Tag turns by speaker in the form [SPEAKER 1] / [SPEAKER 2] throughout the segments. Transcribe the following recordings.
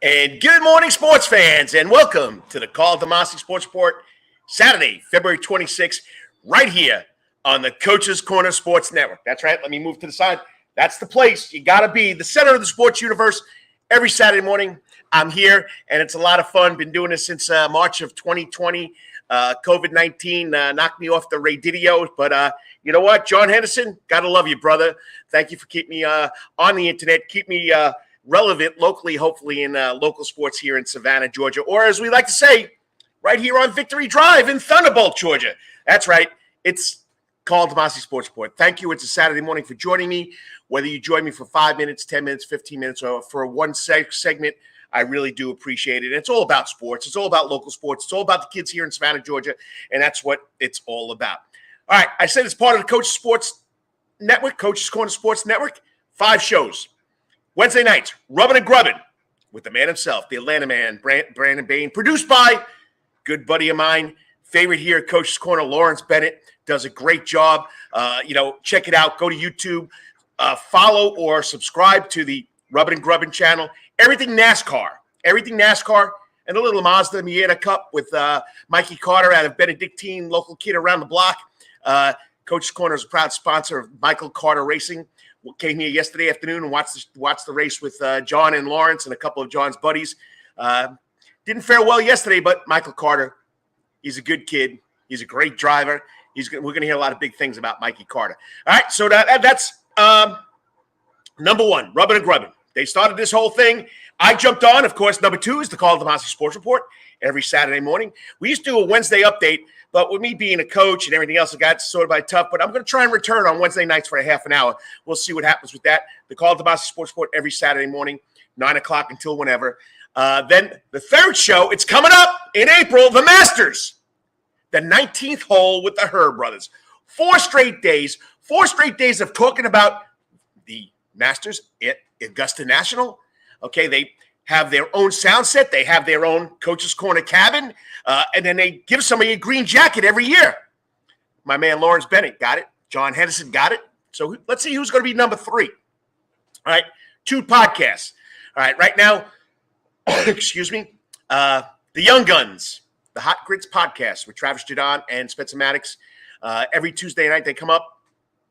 [SPEAKER 1] And good morning, sports fans, and welcome to the Karl DeMasi Sports Report, Saturday, February 26th, right here on the Coach's Corner Sports Network. That's right. Let me move to the side. That's the place. You got to be the center of the sports universe every Saturday morning. I'm here, and it's a lot of fun. Been doing this since March of 2020. COVID-19 knocked me off the radio, but you know what? John Henderson, got to love you, brother. Thank you for keeping me on the internet. Keep me relevant locally, hopefully in local sports here in Savannah, Georgia, or as we like to say, right here on Victory Drive in Thunderbolt, Georgia. That's right. It's Karl DeMasi Sports Report. Thank you. It's a Saturday morning for joining me. Whether you join me for 5 minutes, 10 minutes, 15 minutes, or for one segment, I really do appreciate it. It's all about sports. It's all about local sports. It's all about the kids here in Savannah, Georgia, and that's what it's all about. All right. I said it's part of the Coach's Sports Network, Coach's Corner Sports Network, 5 shows. Wednesday nights, Rubbin' and Grubbin' with the man himself, the Atlanta man, Brandon Bain, produced by good buddy of mine, favorite here at Coach's Corner, Lawrence Bennett, does a great job. Check it out. Go to YouTube, follow or subscribe to the Rubbin' and Grubbin' channel. Everything NASCAR, and a little Mazda Miata Cup with Mikey Carter out of Benedictine, local kid around the block. Coach's Corner is a proud sponsor of Michael Carter Racing. Came here yesterday afternoon and watched the race with John and Lawrence and a couple of John's buddies. Didn't fare well yesterday, but Michael Carter, he's a good kid. He's a great driver. We're going to hear a lot of big things about Mikey Carter. All right, so that's number one, Rubbin' and Grubbin'. They started this whole thing. I jumped on. Of course, number 2 is the Karl DeMasi Sports Report every Saturday morning. We used to do a Wednesday update, but with me being a coach and everything else, it got sort of tough. But I'm going to try and return on Wednesday nights for a half an hour. We'll see what happens with that. The Karl DeMasi Sports Report every Saturday morning, 9 o'clock until whenever. Then the third show, it's coming up in April, the Masters. The 19th hole with the Herb brothers. 4 straight days of talking about the Masters at Augusta National. Okay, they have their own sound set. They have their own Coach's Corner cabin. And then they give somebody a green jacket every year. My man Lawrence Bennett got it. John Henderson got it. So let's see who's going to be number 3. All right, 2 podcasts. All right, right now, excuse me, the Young Guns, the Hot Grits podcast with Travis Jadon and Spencer Maddox. Every Tuesday night they come up.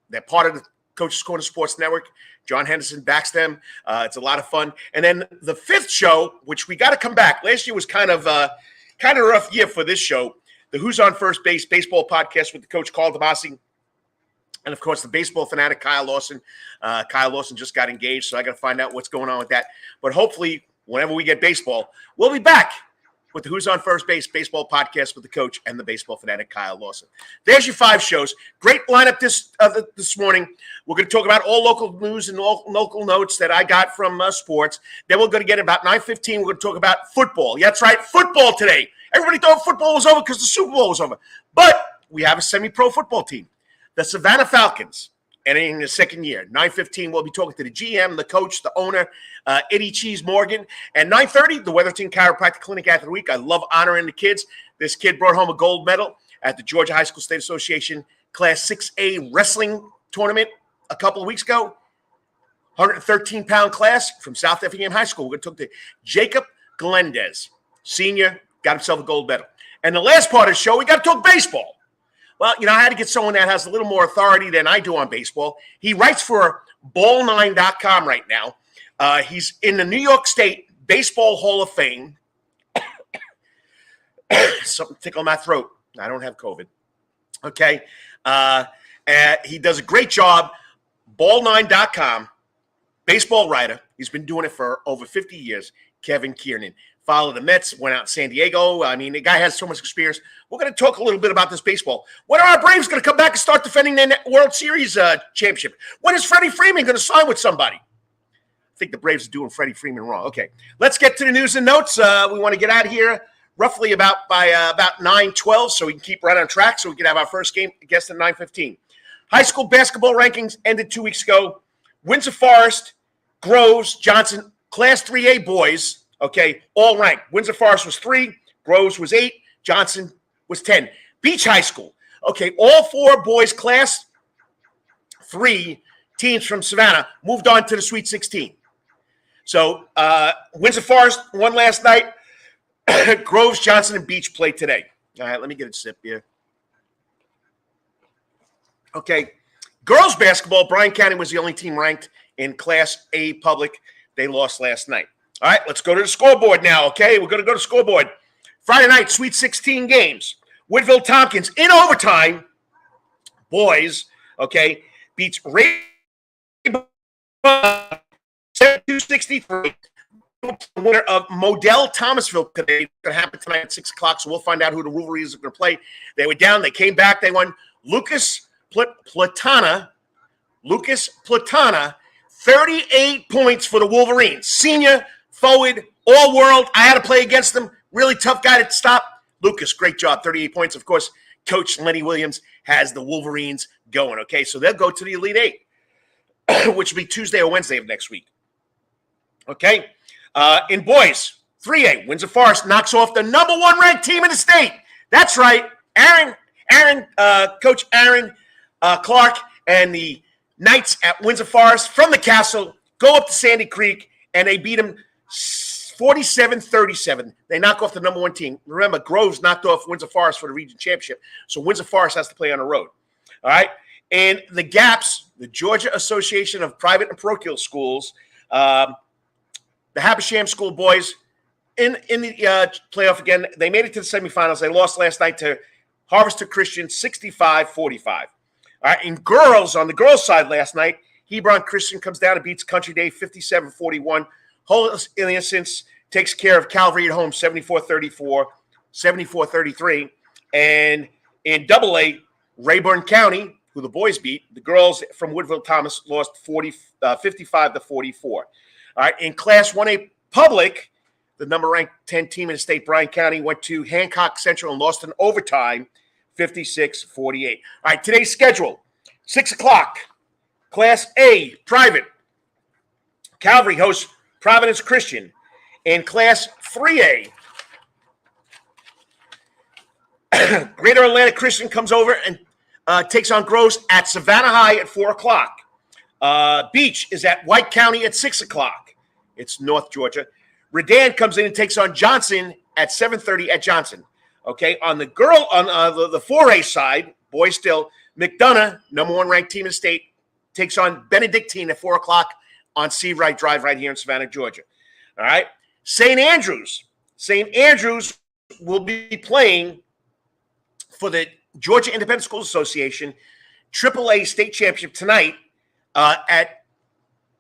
[SPEAKER 1] They're part of the Coach's Corner Sports Network. John Henderson backs them. It's a lot of fun. And then the 5th show, which we got to come back. Last year was kind of a rough year for this show. The Who's on First Base baseball podcast with the coach Karl DeMasi. And, of course, the baseball fanatic Kyle Lawson. Kyle Lawson just got engaged, so I got to find out what's going on with that. But hopefully, whenever we get baseball, we'll be back with the Who's on First Base baseball podcast with the coach and the baseball fanatic Kyle Lawson. There's your 5 shows. Great lineup this morning. We're going to talk about all local news and local notes that I got from sports. Then we're going to get about 9:15. We're going to talk about football. Yeah, that's right, football today. Everybody thought football was over because the Super Bowl was over. But we have a semi-pro football team. The Savannah Falcons, entering the 2nd year. 9:15, we'll be talking to the GM, the coach, the owner, Eddie Cheese Morgan. And 9:30, the Wetherington Chiropractic Clinic Athlete of the Week. I love honoring the kids. This kid brought home a gold medal at the Georgia High School State Association Class 6A wrestling tournament a couple of weeks ago. 113-pound class from South Effingham High School. We're going to talk to Jacob Galindez, senior, got himself a gold medal. And the last part of the show, we got to talk baseball. Well, I had to get someone that has a little more authority than I do on baseball. He writes for ball9.com right now. He's in the New York State Baseball Hall of Fame. Something tickle my throat. I don't have COVID. Okay. He does a great job. Ball9.com, baseball writer. He's been doing it for over 50 years. Kevin Kernan. Followed the Mets, went out in San Diego. I mean, the guy has so much experience. We're going to talk a little bit about this baseball. When are our Braves going to come back and start defending their World Series championship? When is Freddie Freeman going to sign with somebody? I think the Braves are doing Freddie Freeman wrong. Okay, let's get to the news and notes. We want to get out of here roughly about 9:12 so we can keep right on track so we can have our first game guest at 9:15. High school basketball rankings ended 2 weeks ago. Windsor Forest, Groves, Johnson, Class 3A boys. Okay, all ranked. Windsor Forest was 3, Groves was 8, Johnson was 10. Beach High School. Okay, all 4 boys Class 3 teams from Savannah moved on to the Sweet 16. So Windsor Forest won last night. Groves, Johnson, and Beach play today. All right, let me get a sip here. Okay, girls basketball, Bryan County was the only team ranked in Class A public. They lost last night. All right, let's go to the scoreboard now, okay? We're going to go to scoreboard. Friday night, Sweet 16 games. Woodville Tompkins in overtime, boys, okay, beats Rayburn 72-63. The winner of Modell Thomasville today. It's going to happen tonight at 6 o'clock, so we'll find out who the Wolverines are going to play. They were down. They came back. They won. Lucas Platana, 38 points for the Wolverines. Senior, forward, all-world. I had to play against him. Really tough guy to stop. Lucas, great job, 38 points. Of course, Coach Lenny Williams has the Wolverines going, okay? So they'll go to the Elite Eight, which will be Tuesday or Wednesday of next week, okay? In boys, 3A, Windsor Forest knocks off the number 1 ranked team in the state. That's right, Coach Aaron Clark and the Knights at Windsor Forest from the Castle go up to Sandy Creek, and they beat them 47-37. They knock off the number 1 team. Remember, Groves knocked off Windsor Forest for the region championship, so Windsor Forest has to play on the road. All right? And the GAPS, the Georgia Association of Private and Parochial Schools, the Habersham School boys in the playoff again. They made it to the semifinals. They lost last night to Harvester Christian 65-45. All right, in girls, on the girls' side last night, Hebron Christian comes down and beats Country Day 57-41. Holy Innocents takes care of Calvary at home 74-34, 74-33. And in AA, Rayburn County, who the boys beat, the girls from Woodville Thomas lost 55-44. All right, in Class 1A public, the number-ranked 10 team in the state, Bryan County, went to Hancock Central and lost in overtime 56-48. All right, today's schedule, 6 o'clock, Class A, private. Calvary hosts Providence Christian. In Class 3A, Greater Atlanta Christian comes over and takes on Groves at Savannah High at 4 o'clock. Beach is at White County at 6 o'clock. It's North Georgia. Redan comes in and takes on Johnson at 7:30 at Johnson. Okay, on the girl on the 4A side, boys still, McDonough, number 1 ranked team in the state, takes on Benedictine at 4 o'clock on Seawright Drive right here in Savannah, Georgia. All right, St. Andrews will be playing for the Georgia Independent School Association AAA state championship tonight at,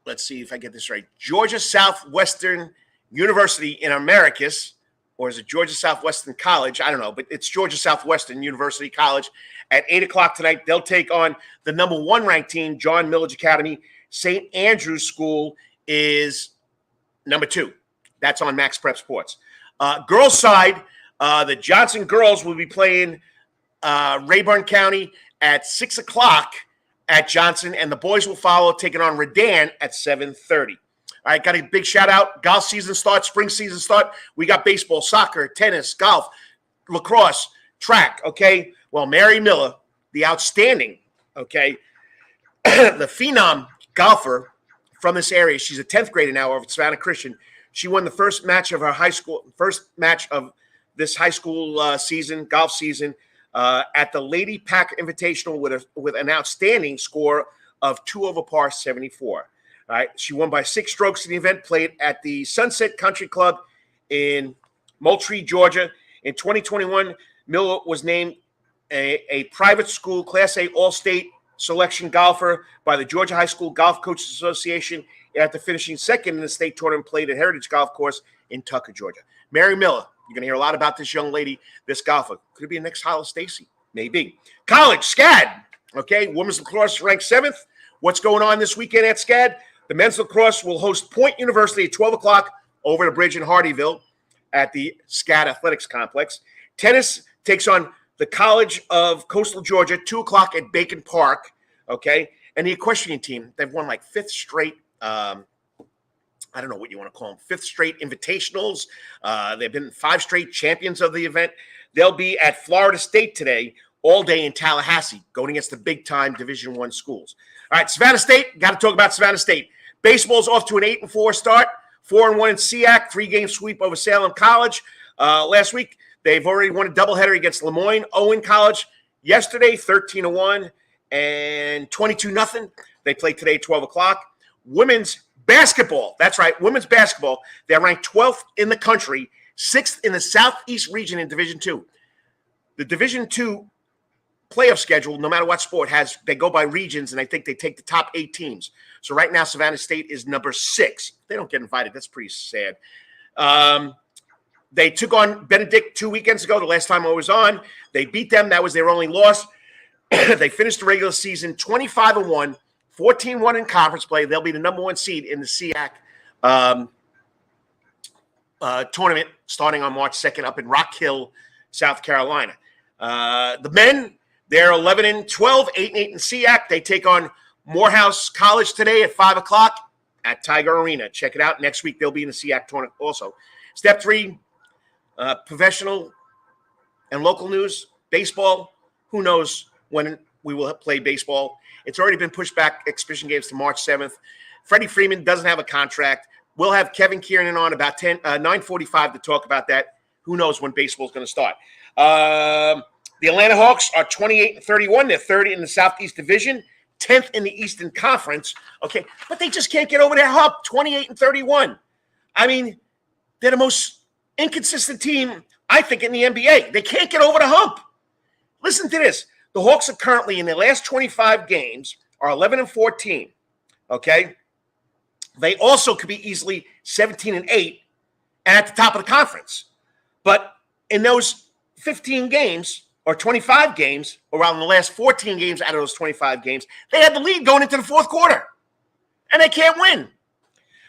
[SPEAKER 1] let's see if I get this right, Georgia Southwestern University in Americus, or is it Georgia Southwestern College? I don't know, but it's Georgia Southwestern University College at 8 o'clock tonight. They'll take on the number 1 ranked team, John Millage Academy. St. Andrews School is number 2. That's on Max Prep Sports. Girls side, the Johnson girls will be playing Rayburn County at 6 o'clock at Johnson, and the boys will follow, taking on Redan at 7:30. All right, got a big shout out. Golf season starts, spring season start. We got baseball, soccer, tennis, golf, lacrosse, track, okay? Well, Mary Miller, the outstanding, okay, the phenom golfer from this area. She's a 10th grader now over at Savannah Christian. She won the first match of this high school season, golf season, at the Lady Packer Invitational with an outstanding score of 2 over par 74. All right, she won by 6 strokes in the event, played at the Sunset Country Club in Moultrie, Georgia. In 2021, Miller was named a private school Class A All-State selection golfer by the Georgia High School Golf Coaches Association after finishing second in the state tournament played at Heritage Golf Course in Tucker, Georgia. Mary Miller, you're going to hear a lot about this young lady, this golfer. Could it be a next Hollis Stacy? Maybe. College, SCAD. Okay, women's lacrosse ranked 7th. What's going on this weekend at SCAD? The men's lacrosse will host Point University at 12 o'clock over the bridge in Hardyville at the SCAD Athletics Complex. Tennis takes on the College of Coastal Georgia, 2 o'clock at Bacon Park, okay? And the equestrian team, they've won like 5th straight, I don't know what you want to call them, 5th straight invitationals. They've been 5 straight champions of the event. They'll be at Florida State today, all day in Tallahassee, going against the big-time Division I schools. All right, Savannah State, got to talk about Savannah State. Baseball's off to an 8-4 start. 4-1 in SEAC, 3-game sweep over Salem College. Last week, they've already won a doubleheader against Lemoyne, Owen College. Yesterday, 13-1 and 22-0. They play today at 12 o'clock. Women's basketball. That's right, women's basketball. They're ranked 12th in the country, 6th in the Southeast region in Division II. The Division II playoff schedule, no matter what sport, they go by regions, and I think they take the top 8 teams. So right now, Savannah State is number 6. They don't get invited. That's pretty sad. They took on Benedict 2 weekends ago, the last time I was on. They beat them. That was their only loss. They finished the regular season 25-1, 14-1 in conference play. They'll be the number 1 seed in the SEAC tournament starting on March 2nd up in Rock Hill, South Carolina. The men, they're 11-12, 8-8 in SEAC. They take on Morehouse College today at 5 o'clock at Tiger Arena. Check it out. Next week, they'll be in the SEAC tournament also. Step 3, professional and local news, baseball. Who knows when we will play baseball? It's already been pushed back, exhibition games, to March 7th. Freddie Freeman doesn't have a contract. We'll have Kevin Kernan on about 9:45 to talk about that. Who knows when baseball is going to start? The Atlanta Hawks are 28-31. They're 30 in the Southeast Division, 10th in the Eastern Conference. Okay, but they just can't get over that hump, 28-31. I mean, they're the most inconsistent team, I think, in the NBA. They can't get over the hump. Listen to this. The Hawks are currently, in their last 25 games, are 11-14, okay? They also could be easily 17-8 and at the top of the conference. But in those 15 games or 25 games, or around the last 14 games out of those 25 games, they had the lead going into the fourth quarter, and they can't win.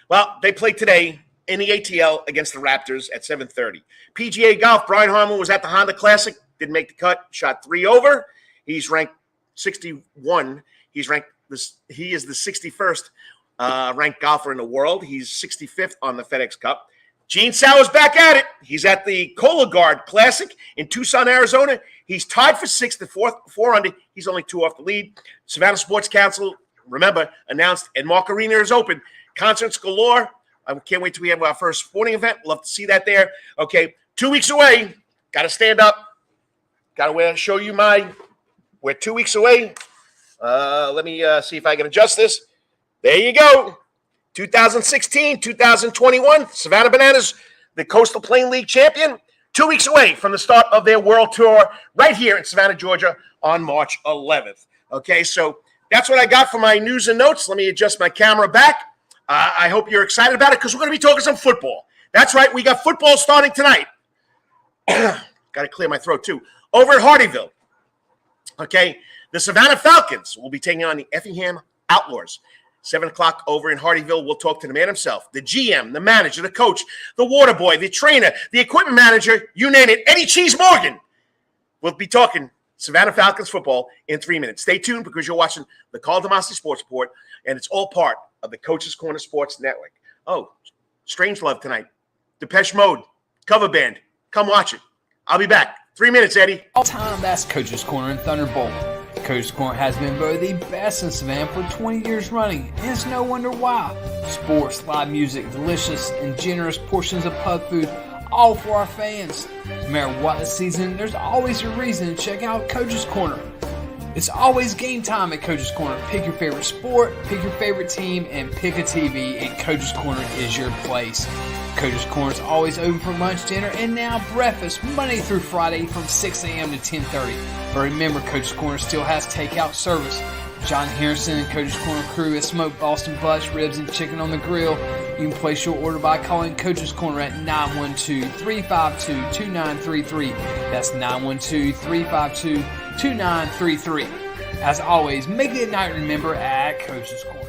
[SPEAKER 1] Well, they play today in the ATL against the Raptors at 7:30. Pga Golf, Brian Harmon was at the Honda Classic, didn't make the cut, shot 3 over. He's ranked 61. He is the 61st ranked golfer in the world. He's 65th on the FedEx Cup. Gene Sauer's back at it. He's at the Cologuard Classic in Tucson, Arizona. He's tied for 6th at 4 under. He's only 2 off the lead. Savannah Sports Council, remember, announced and Mark Arena is open. Concerts galore. I can't wait till we have our first sporting event. Love to see that there. Okay, 2 weeks away. Got to stand up. Got to show you we're 2 weeks away. Let me see if I can adjust this. There you go. 2016, 2021, Savannah Bananas, the Coastal Plain League champion, 2 weeks away from the start of their world tour right here in Savannah, Georgia on March 11th. Okay, so that's what I got for my news and notes. Let me adjust my camera back. I hope you're excited about it because we're going to be talking some football. That's right, we got football starting tonight. Got to clear my throat too. Over at Hardyville, okay, the Savannah Falcons will be taking on the Effingham Outlaws. 7 o'clock over in Hardyville. We'll talk to the man himself, the GM, the manager, the coach, the water boy, the trainer, the equipment manager, you name it, Eddie Cheese Morgan. We'll be talking Savannah Falcons football in 3 minutes. Stay tuned because you're watching the Karl DeMasi Sports Report, and it's all part of the Coach's Corner Sports Network. Oh, Strange Love tonight. Depeche Mode, cover band. Come watch it. I'll be back. 3 minutes, Eddie.
[SPEAKER 2] All time, that's Coach's Corner and Thunderbolt. Coach's Corner has been voted the best in Savannah for 20 years running, and it's no wonder why. Sports, live music, delicious and generous portions of pub food, all for our fans. No matter what the season, there's always a reason to check out Coach's Corner. It's always game time at Coach's Corner. Pick your favorite sport, pick your favorite team, and pick a TV, and Coach's Corner is your place. Coach's Corner is always open for lunch, dinner, and now breakfast, Monday through Friday from 6 a.m. to 10:30. But remember, Coach's Corner still has takeout service. John Harrison and Coach's Corner crew has smoked Boston butts, ribs, and chicken on the grill. You can place your order by calling Coach's Corner at 912-352-2933. That's 912-352-2933. As always, make it a night to remember at Coach's Corner.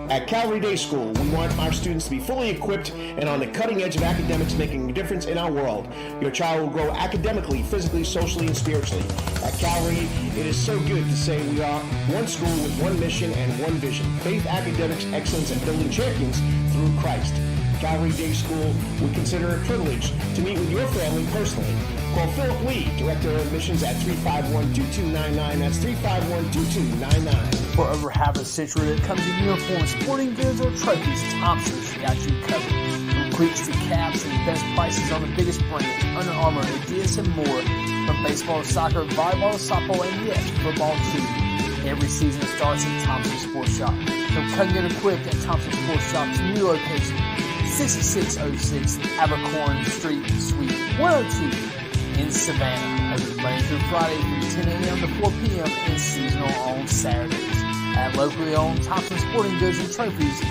[SPEAKER 1] At Calvary Day School, we want our students to be fully equipped and on the cutting edge of academics, making a difference in our world. Your child will grow academically, physically, socially, and spiritually. At Calvary, it is so good to say we are one school with one mission and one vision: faith, academics, excellence, and building champions through Christ. Calvary Day School would consider it a privilege to meet with your family personally.
[SPEAKER 3] Call Philip Lee, Director of Admissions at 351-2299. That's 351-2299.
[SPEAKER 2] For over half a century, when it comes to uniforms, sporting goods, or trophies, Thompson's got you covered. From cleats to caps and best prices on the biggest brands, Under Armour, Adidas, and more. From baseball to soccer, volleyball to softball, and yes, football too. Every season starts at Thompson Sports Shop. From come get equipped at Thompson Sports Shop's new location, 6606 Abercorn Street, Suite 102 in Savannah. Open Monday through Friday from 10 a.m. to 4 p.m. and seasonal on Saturdays. At locally owned Thompson Sporting Goods and Trophies,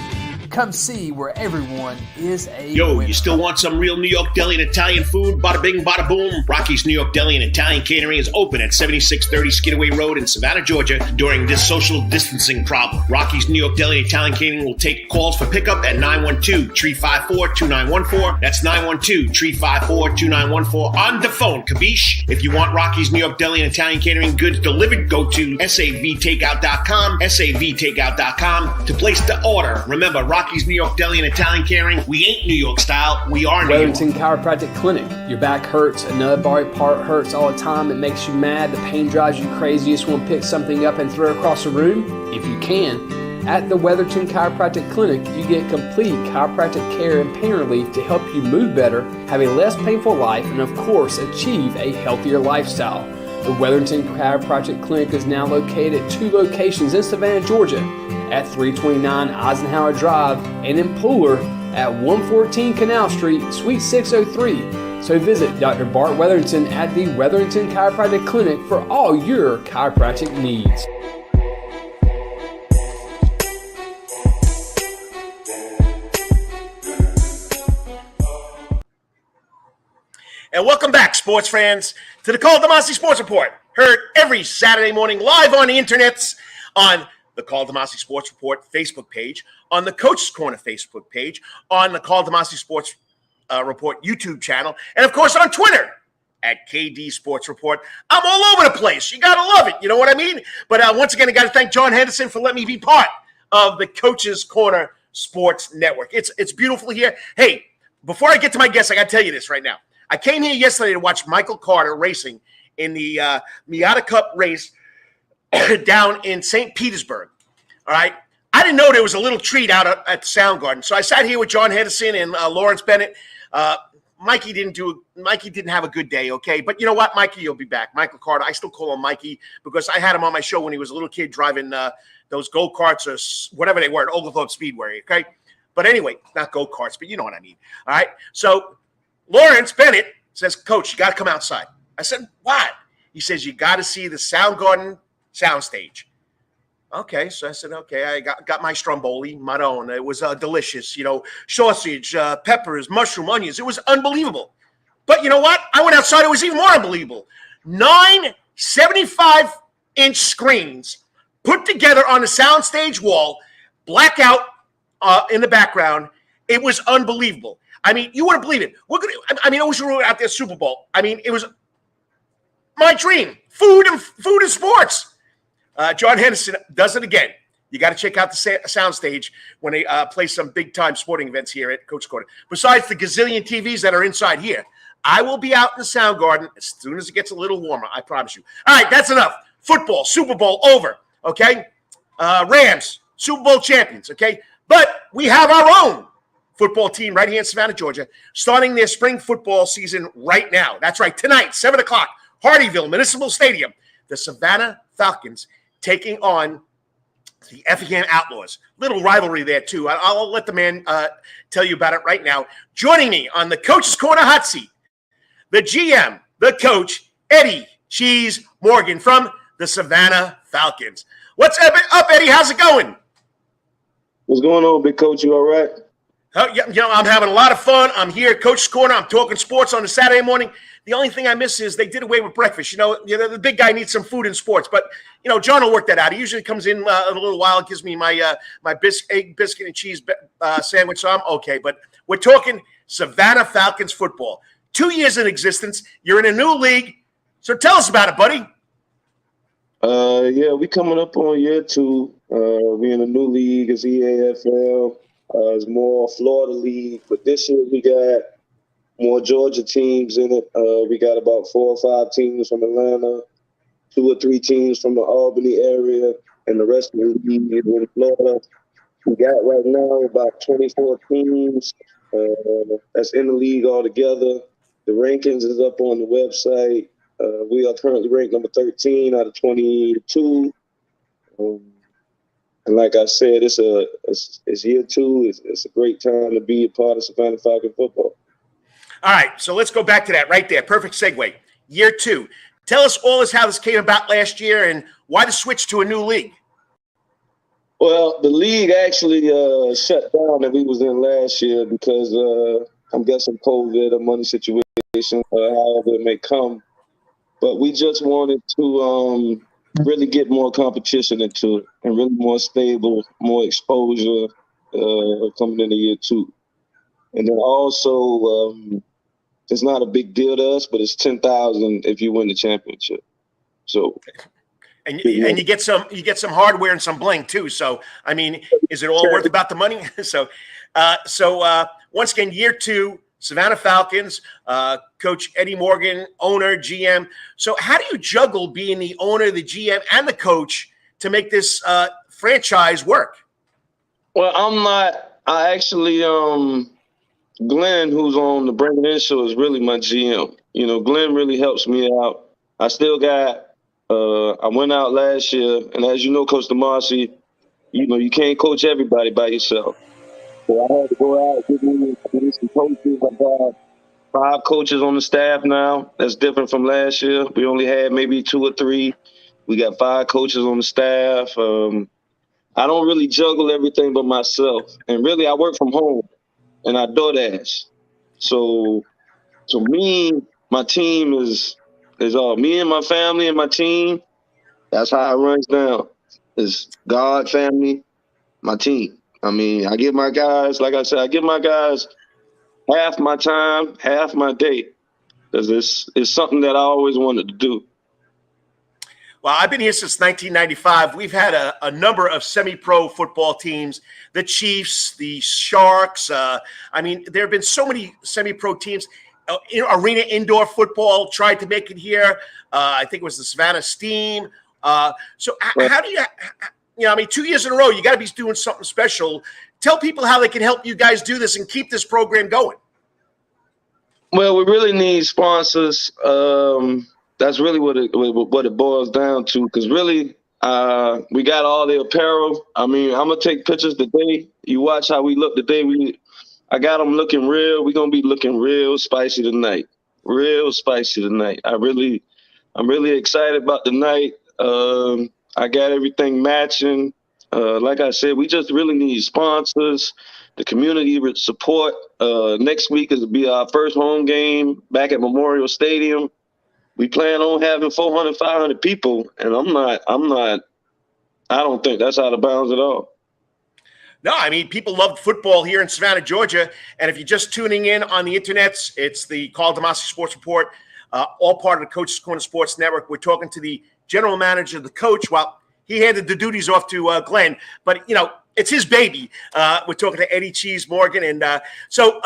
[SPEAKER 2] come see where everyone is a
[SPEAKER 1] Yo,
[SPEAKER 2] winner.
[SPEAKER 1] you still want some real New York deli and Italian food? Bada bing, bada boom. Rocky's New York Deli and Italian Catering is open at 7630 Skidaway Road in Savannah, Georgia during this social distancing problem. Rocky's New York Deli and Italian Catering will take calls for pickup at 912-354-2914. That's 912-354-2914 on the phone. Kabish. If you want Rocky's New York Deli and Italian Catering goods delivered, go to savtakeout.com, savtakeout.com to place the order. Remember, Rocky's New York Deli and Italian Catering, we ain't New York style, we are New York.
[SPEAKER 4] Wetherington Chiropractic Clinic. Your back hurts, another body part hurts all the time, it makes you mad, the pain drives you crazy, you just want to pick something up and throw it across the room? If you can. At the Wetherington Chiropractic Clinic, you get complete chiropractic care and pain relief to help you move better, have a less painful life, and of course, achieve a healthier lifestyle. The Wetherington Chiropractic Clinic is now located at 2 locations in Savannah, Georgia, at 329 Eisenhower Drive and in Pooler at 114 Canal Street, Suite 603. So visit Dr. Bart Wetherington at the Wetherington Chiropractic Clinic for all your chiropractic needs.
[SPEAKER 1] And welcome back, sports fans, to the Karl DeMasi Sports Report. Heard every Saturday morning live on the internets, on the Karl DeMasi Sports Report Facebook page, on the Coach's Corner Facebook page, on the Karl DeMasi Sports Report YouTube channel, and of course on Twitter at KD Sports Report. I'm all over the place. You got to love it. You know what I mean? But once again, I got to thank John Henderson for letting me be part of the Coach's Corner Sports Network. It's beautiful here. Hey, before I get to my guests, I got to tell you this right now. I came here yesterday to watch Michael Carter racing in the Miata Cup race down in St. Petersburg. All right. I didn't know there was a little treat out at the Soundgarden. So I sat here with John Henderson and Lawrence Bennett. Mikey didn't have a good day, okay? But you know what? Mikey, you'll be back. Michael Carter. I still call him Mikey because I had him on my show when he was a little kid driving those go-karts or whatever they were at Oglethorpe Speedway, okay? But anyway, not go-karts, but you know what I mean. All right. So Lawrence Bennett says, Coach, you got to come outside. I said, what? He says, you got to see the Soundgarden soundstage. Okay, so I said, okay, I got my stromboli, my own. It was delicious, sausage, peppers, mushroom, onions. It was unbelievable. But you know what? I went outside. It was even more unbelievable. 9 75-inch screens put together on the soundstage wall, blackout in the background. It was unbelievable. I mean, you wouldn't believe it. I was out there Super Bowl. I mean, it was my dream. Food and sports. John Henderson does it again. You got to check out the soundstage when they play some big-time sporting events here at Coach Corner. Besides the gazillion TVs that are inside here, I will be out in the Soundgarden as soon as it gets a little warmer, I promise you. All right, that's enough. Football, Super Bowl, over, okay? Rams, Super Bowl champions, okay? But we have our own football team right here in Savannah, Georgia, starting their spring football season right now. That's right, tonight, 7 o'clock, Hardeeville Municipal Stadium, the Savannah Falcons taking on the Effingham Outlaws. Little rivalry there, too. I'll let the man tell you about it right now. Joining me on the Coach's Corner hot seat, the GM, the coach, Eddie Cheese Morgan from the Savannah Falcons. What's up, Eddie? How's it going?
[SPEAKER 5] What's going on, big coach? You all right?
[SPEAKER 1] I'm having a lot of fun. I'm here at Coach's Corner. I'm talking sports on a Saturday morning. The only thing I miss is they did away with breakfast. The big guy needs some food in sports. But, John will work that out. He usually comes in in a little while and gives me my egg, biscuit, and cheese sandwich. So I'm okay. But we're talking Savannah Falcons football. 2 years in existence. You're in a new league. So tell us about it, buddy.
[SPEAKER 5] Yeah, we coming up on year 2. We in a new league. It's EAFL. It's more Florida league. But this year we got more Georgia teams in it. We got about 4 or 5 teams from Atlanta, 2 or 3 teams from the Albany area, and the rest of the league is in Florida. We got right now about 24 teams that's in the league altogether. The rankings is up on the website. We are currently ranked number 13 out of 22. And like I said, it's year 2. It's a great time to be a part of Savannah Falcon football.
[SPEAKER 1] All right, so let's go back to that right there. Perfect segue. Year 2. Tell us all how this came about last year and why the switch to a new league.
[SPEAKER 5] Well, the league actually shut down that we was in last year because I'm guessing COVID, a money situation, however it may come. But we just wanted to really get more competition into it and really more stable, more exposure coming into year 2. And then also, it's not a big deal to us, but it's $10,000 if you win the championship. So,
[SPEAKER 1] and you get some hardware and some bling too. So, I mean, is it all worth about the money? So once again, year 2, Savannah Falcons, Coach Eddie Morgan, owner, GM. So, how do you juggle being the owner, the GM, and the coach to make this franchise work?
[SPEAKER 5] Well, I actually Glenn, who's on the Bring It In show, is really my GM. You know, Glenn really helps me out. I still got, I went out last year, and as you know, Coach DeMasi, you know, you can't coach everybody by yourself. So I had to go out, get me some coaches. I got 5 coaches on the staff now. That's different from last year. We only had maybe 2 or 3. We got 5 coaches on the staff. I don't really juggle everything but myself. And really, I work from home. And I DoorDash. So me, my team is all me and my family and my team. That's how it runs down. It's God, family, my team. I mean, I give my guys, like I said, I give my guys half my time, half my day, because it's something that I always wanted to do.
[SPEAKER 1] Well, I've been here since 1995. We've had a number of semi-pro football teams, the Chiefs, the Sharks. I mean, there have been so many semi-pro teams. Arena indoor football tried to make it here. I think it was the Savannah Steam. So how do you, I mean, 2 years in a row, you got to be doing something special. Tell people how they can help you guys do this and keep this program going.
[SPEAKER 5] Well, we really need sponsors. That's really what it boils down to, because really we got all the apparel. I mean, I'm going to take pictures today. You watch how we look today. I got them looking real. We're going to be looking real spicy tonight. Real spicy tonight. I'm really excited about the night. I got everything matching. Like I said, we just really need sponsors, the community support. Next week is to be our first home game back at Memorial Stadium. We plan on having 400, 500 people, and I don't think that's out of bounds at all.
[SPEAKER 1] No, I mean, people love football here in Savannah, Georgia. And if you're just tuning in on the internets, it's the Karl DeMasi Sports Report, all part of the Coach's Corner Sports Network. We're talking to the general manager, the coach. Well, he handed the duties off to Glenn, but, you know, it's his baby. We're talking to Eddie Cheese Morgan. And so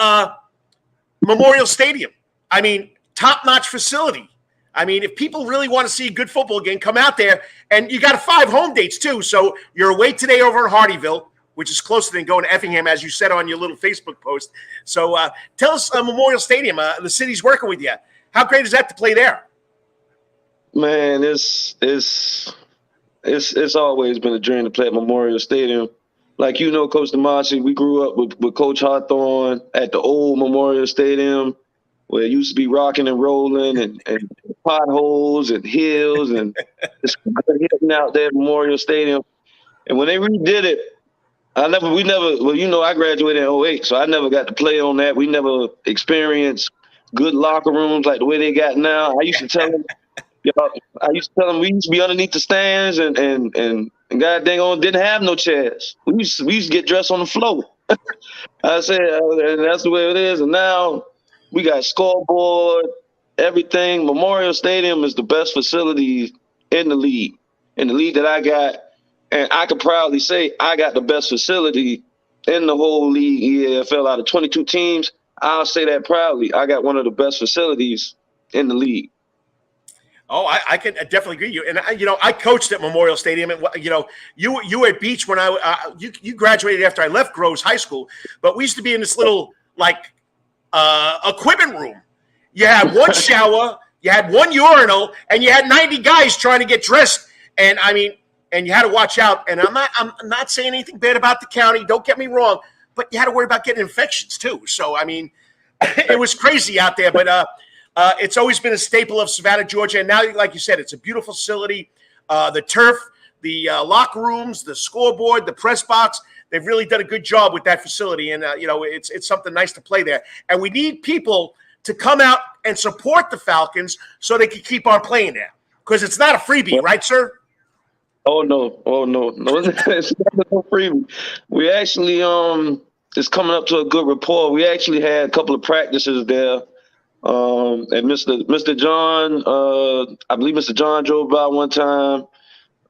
[SPEAKER 1] Memorial Stadium, I mean, top-notch facility. I mean, if people really want to see a good football game, come out there. And you got 5 home dates, too. So you're away today over in Hardyville, which is closer than going to Effingham, as you said on your little Facebook post. So tell us, Memorial Stadium, the city's working with you. How great is that to play there?
[SPEAKER 5] Man, it's always been a dream to play at Memorial Stadium. Like, you know, Coach DeMasi, we grew up with Coach Hawthorne at the old Memorial Stadium, where it used to be rocking and rolling and potholes and hills and just hitting out there at Memorial Stadium. And when they redid it, well, you know, I graduated in 2008, so I never got to play on that. We never experienced good locker rooms like the way they got now. I used to tell them, we used to be underneath the stands and God dang on didn't have no chairs. We used to get dressed on the floor. I said, and that's the way it is. And now we got scoreboard, everything. Memorial Stadium is the best facility in the league that I got. And I could proudly say I got the best facility in the whole league, EFL. Out of 22 teams, I'll say that proudly. I got one of the best facilities in the league.
[SPEAKER 1] Oh, I can definitely agree with you. And I coached at Memorial Stadium, and you were at Beach when you graduated after I left Groves High School. But we used to be in this little equipment room. You had one shower, you had one urinal, and you had 90 guys trying to get dressed. And and you had to watch out. And I'm not saying anything bad about the county. Don't get me wrong, but you had to worry about getting infections too. So it was crazy out there, but. It's always been a staple of Savannah, Georgia. And now, like you said, it's a beautiful facility. The turf, the locker rooms, the scoreboard, the press box, they've really done a good job with that facility. And, it's something nice to play there. And we need people to come out and support the Falcons so they can keep on playing there. Because it's not a freebie, right, sir?
[SPEAKER 5] Oh, no. It's not a freebie. We actually, it's coming up to a good rapport. We actually had a couple of practices there. And Mr. John, I believe Mr. John drove by one time.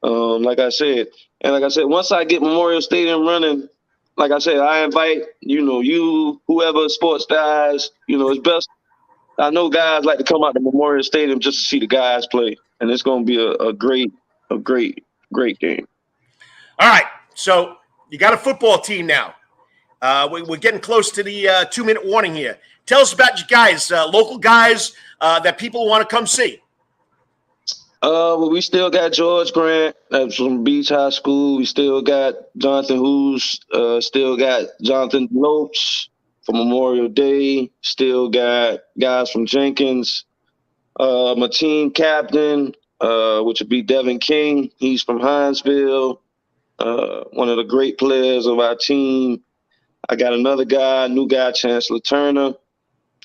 [SPEAKER 5] Like I said, once I get Memorial Stadium running, like I said, I invite, you, whoever, sports guys, it's best. I know guys like to come out to Memorial Stadium just to see the guys play. And it's going to be a great game. All
[SPEAKER 1] right. So you got a football team now. We're getting close to the 2-minute warning here. Tell us about you guys, local guys that people want to come see.
[SPEAKER 5] Well, we still got George Grant from Beach High School. We still got Jonathan Hoos. Still got Jonathan Lopes from Memorial Day. Still got guys from Jenkins. My team captain, which would be Devin King. He's from Hinesville. One of the great players of our team. I got another guy, new guy, Chancellor Turner.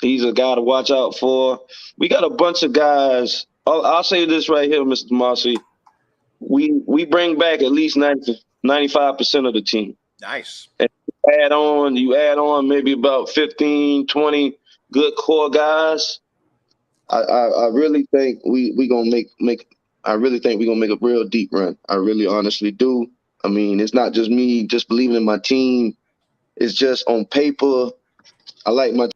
[SPEAKER 5] He's a guy to watch out for. We got a bunch of guys. I'll say this right here, Mr. DeMasi. We bring back at least 95% of the team.
[SPEAKER 1] Nice.
[SPEAKER 5] And you add on maybe about 15, 20 good core guys. I really think we gonna make a real deep run. I really honestly do. It's not just me just believing in my team. It's just on paper. I like my.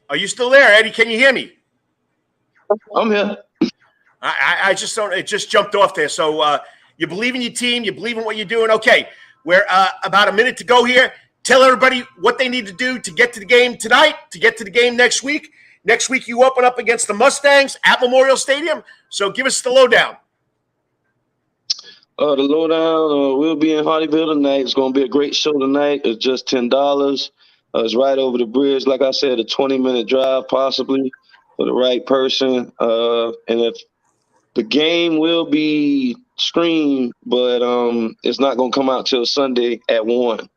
[SPEAKER 1] Are you still there, Eddie? Can you hear me?
[SPEAKER 5] I'm here.
[SPEAKER 1] I just don't. It just jumped off there. So you believe in your team. You believe in what you're doing. Okay, we're about a minute to go here. Tell everybody what they need to do to get to the game tonight, to get to the game next week. Next week, you open up against the Mustangs at Memorial Stadium. So give us the lowdown.
[SPEAKER 5] The lowdown, we'll be in Hardyville tonight. It's going to be a great show tonight. It's just $10. It's right over the bridge. Like I said, a 20-minute drive possibly for the right person. And if the game will be streamed, but it's not going to come out till Sunday at 1.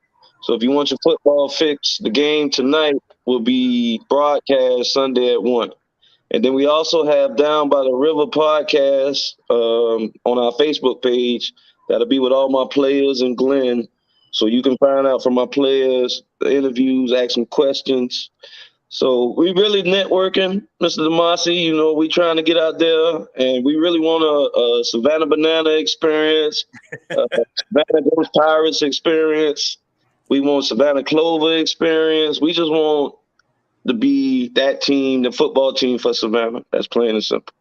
[SPEAKER 5] So if you want your football fix, the game tonight will be broadcast Sunday at 1. And then we also have Down by the River podcast on our Facebook page. That'll be with all my players in Glenn. So you can find out from my players, the interviews, ask some questions. So we really networking, Mr. DeMasi. We trying to get out there, and we really want a Savannah Banana experience, Savannah Ghost Pirates experience. We want Savannah Clover experience. We just want to be that team, the football team for Savannah. That's plain and simple.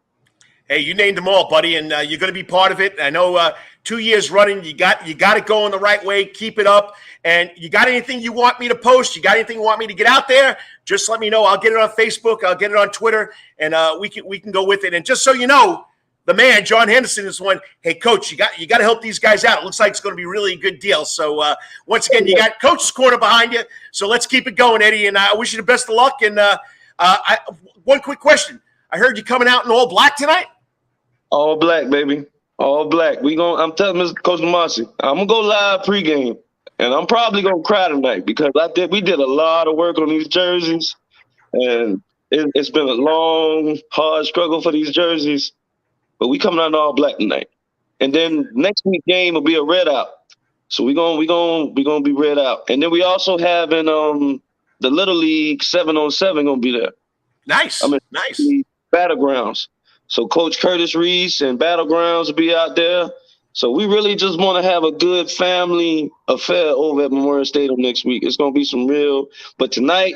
[SPEAKER 1] Hey, you named them all, buddy, and you're going to be part of it. I know 2 years running, you got it going the right way. Keep it up. And you got anything you want me to post? You got anything you want me to get out there? Just let me know. I'll get it on Facebook. I'll get it on Twitter, and we can go with it. And just so you know, the man, John Henderson, is one. Hey, Coach, you got to help these guys out. It looks like it's going to be really a good deal. So once again, you got Coach's Corner behind you. So let's keep it going, Eddie. And I wish you the best of luck. And one quick question: I heard you coming out in all black tonight.
[SPEAKER 5] All black, baby. All black. I'm telling Mr. Coach DeMasi, I'm gonna go live pregame, and I'm probably gonna cry tonight because we did a lot of work on these jerseys, and it's been a long, hard struggle for these jerseys. But we coming out in all black tonight, and then next week game will be a red out. So we gonna be red out, and then we also having the Little League 7-on-7 gonna be there.
[SPEAKER 1] Nice, nice
[SPEAKER 5] battlegrounds. So Coach Curtis Reese and Battlegrounds will be out there. So we really just want to have a good family affair over at Memorial Stadium next week. It's going to be some real, but tonight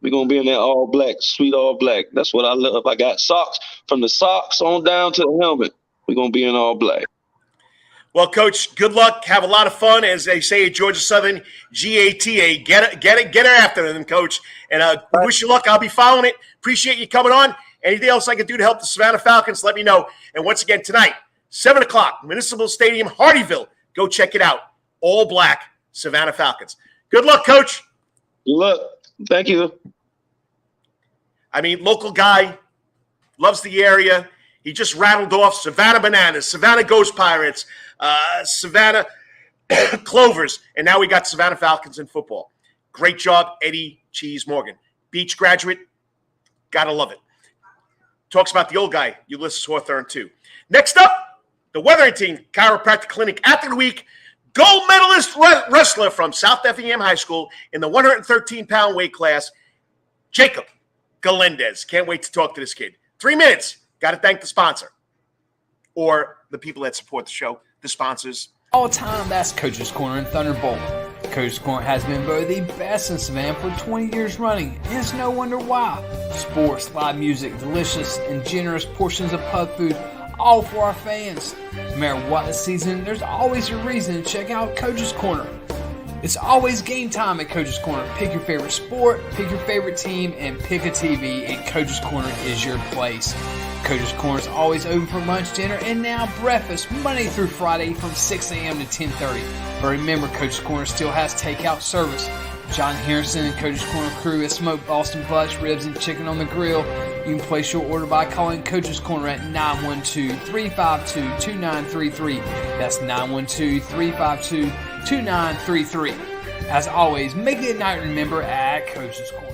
[SPEAKER 5] we're going to be in that all black, sweet all black. That's what I love. I got socks from the socks on down to the helmet. We're going to be in all black.
[SPEAKER 1] Well, Coach, good luck. Have a lot of fun. As they say at Georgia Southern, GATA. Get her after them, Coach. And wish you luck. I'll be following it. Appreciate you coming on. Anything else I can do to help the Savannah Falcons, let me know. And once again, tonight, 7 o'clock, Municipal Stadium, Hardeeville. Go check it out. All black, Savannah Falcons. Good luck, Coach.
[SPEAKER 5] Good luck. Thank you.
[SPEAKER 1] I mean, local guy, loves the area. He just rattled off Savannah Bananas, Savannah Ghost Pirates, Savannah Clovers, and now we got Savannah Falcons in football. Great job, Eddie Cheese Morgan. Beach graduate, gotta love it. Talks about the old guy, Ulysses Hawthorne, too. Next up, the Wetherington Chiropractic Clinic Athlete of the Week, gold medalist wrestler from South Effingham High School in the 113-pound weight class, Jacob Galindez. Can't wait to talk to this kid. 3 minutes. Got to thank the sponsor or the people that support the show, the sponsors.
[SPEAKER 2] All time, that's Coach's Corner and Thunderbolt. Coach's Corner has been voted the best in Savannah for 20 years running, and it's no wonder why. Sports, live music, delicious and generous portions of pub food, all for our fans. No matter what the season, there's always a reason to check out Coach's Corner. It's always game time at Coach's Corner. Pick your favorite sport, pick your favorite team, and pick a TV, and Coach's Corner is your place. Coach's Corner is always open for lunch, dinner, and now breakfast, Monday through Friday from 6 a.m. to 10:30. But remember, Coach's Corner still has takeout service. John Harrison and Coach's Corner crew has smoked Boston butts, ribs, and chicken on the grill. You can place your order by calling Coach's Corner at 912-352-2933. That's 912-352-2933. As always, make it a night to remember at Coach's Corner.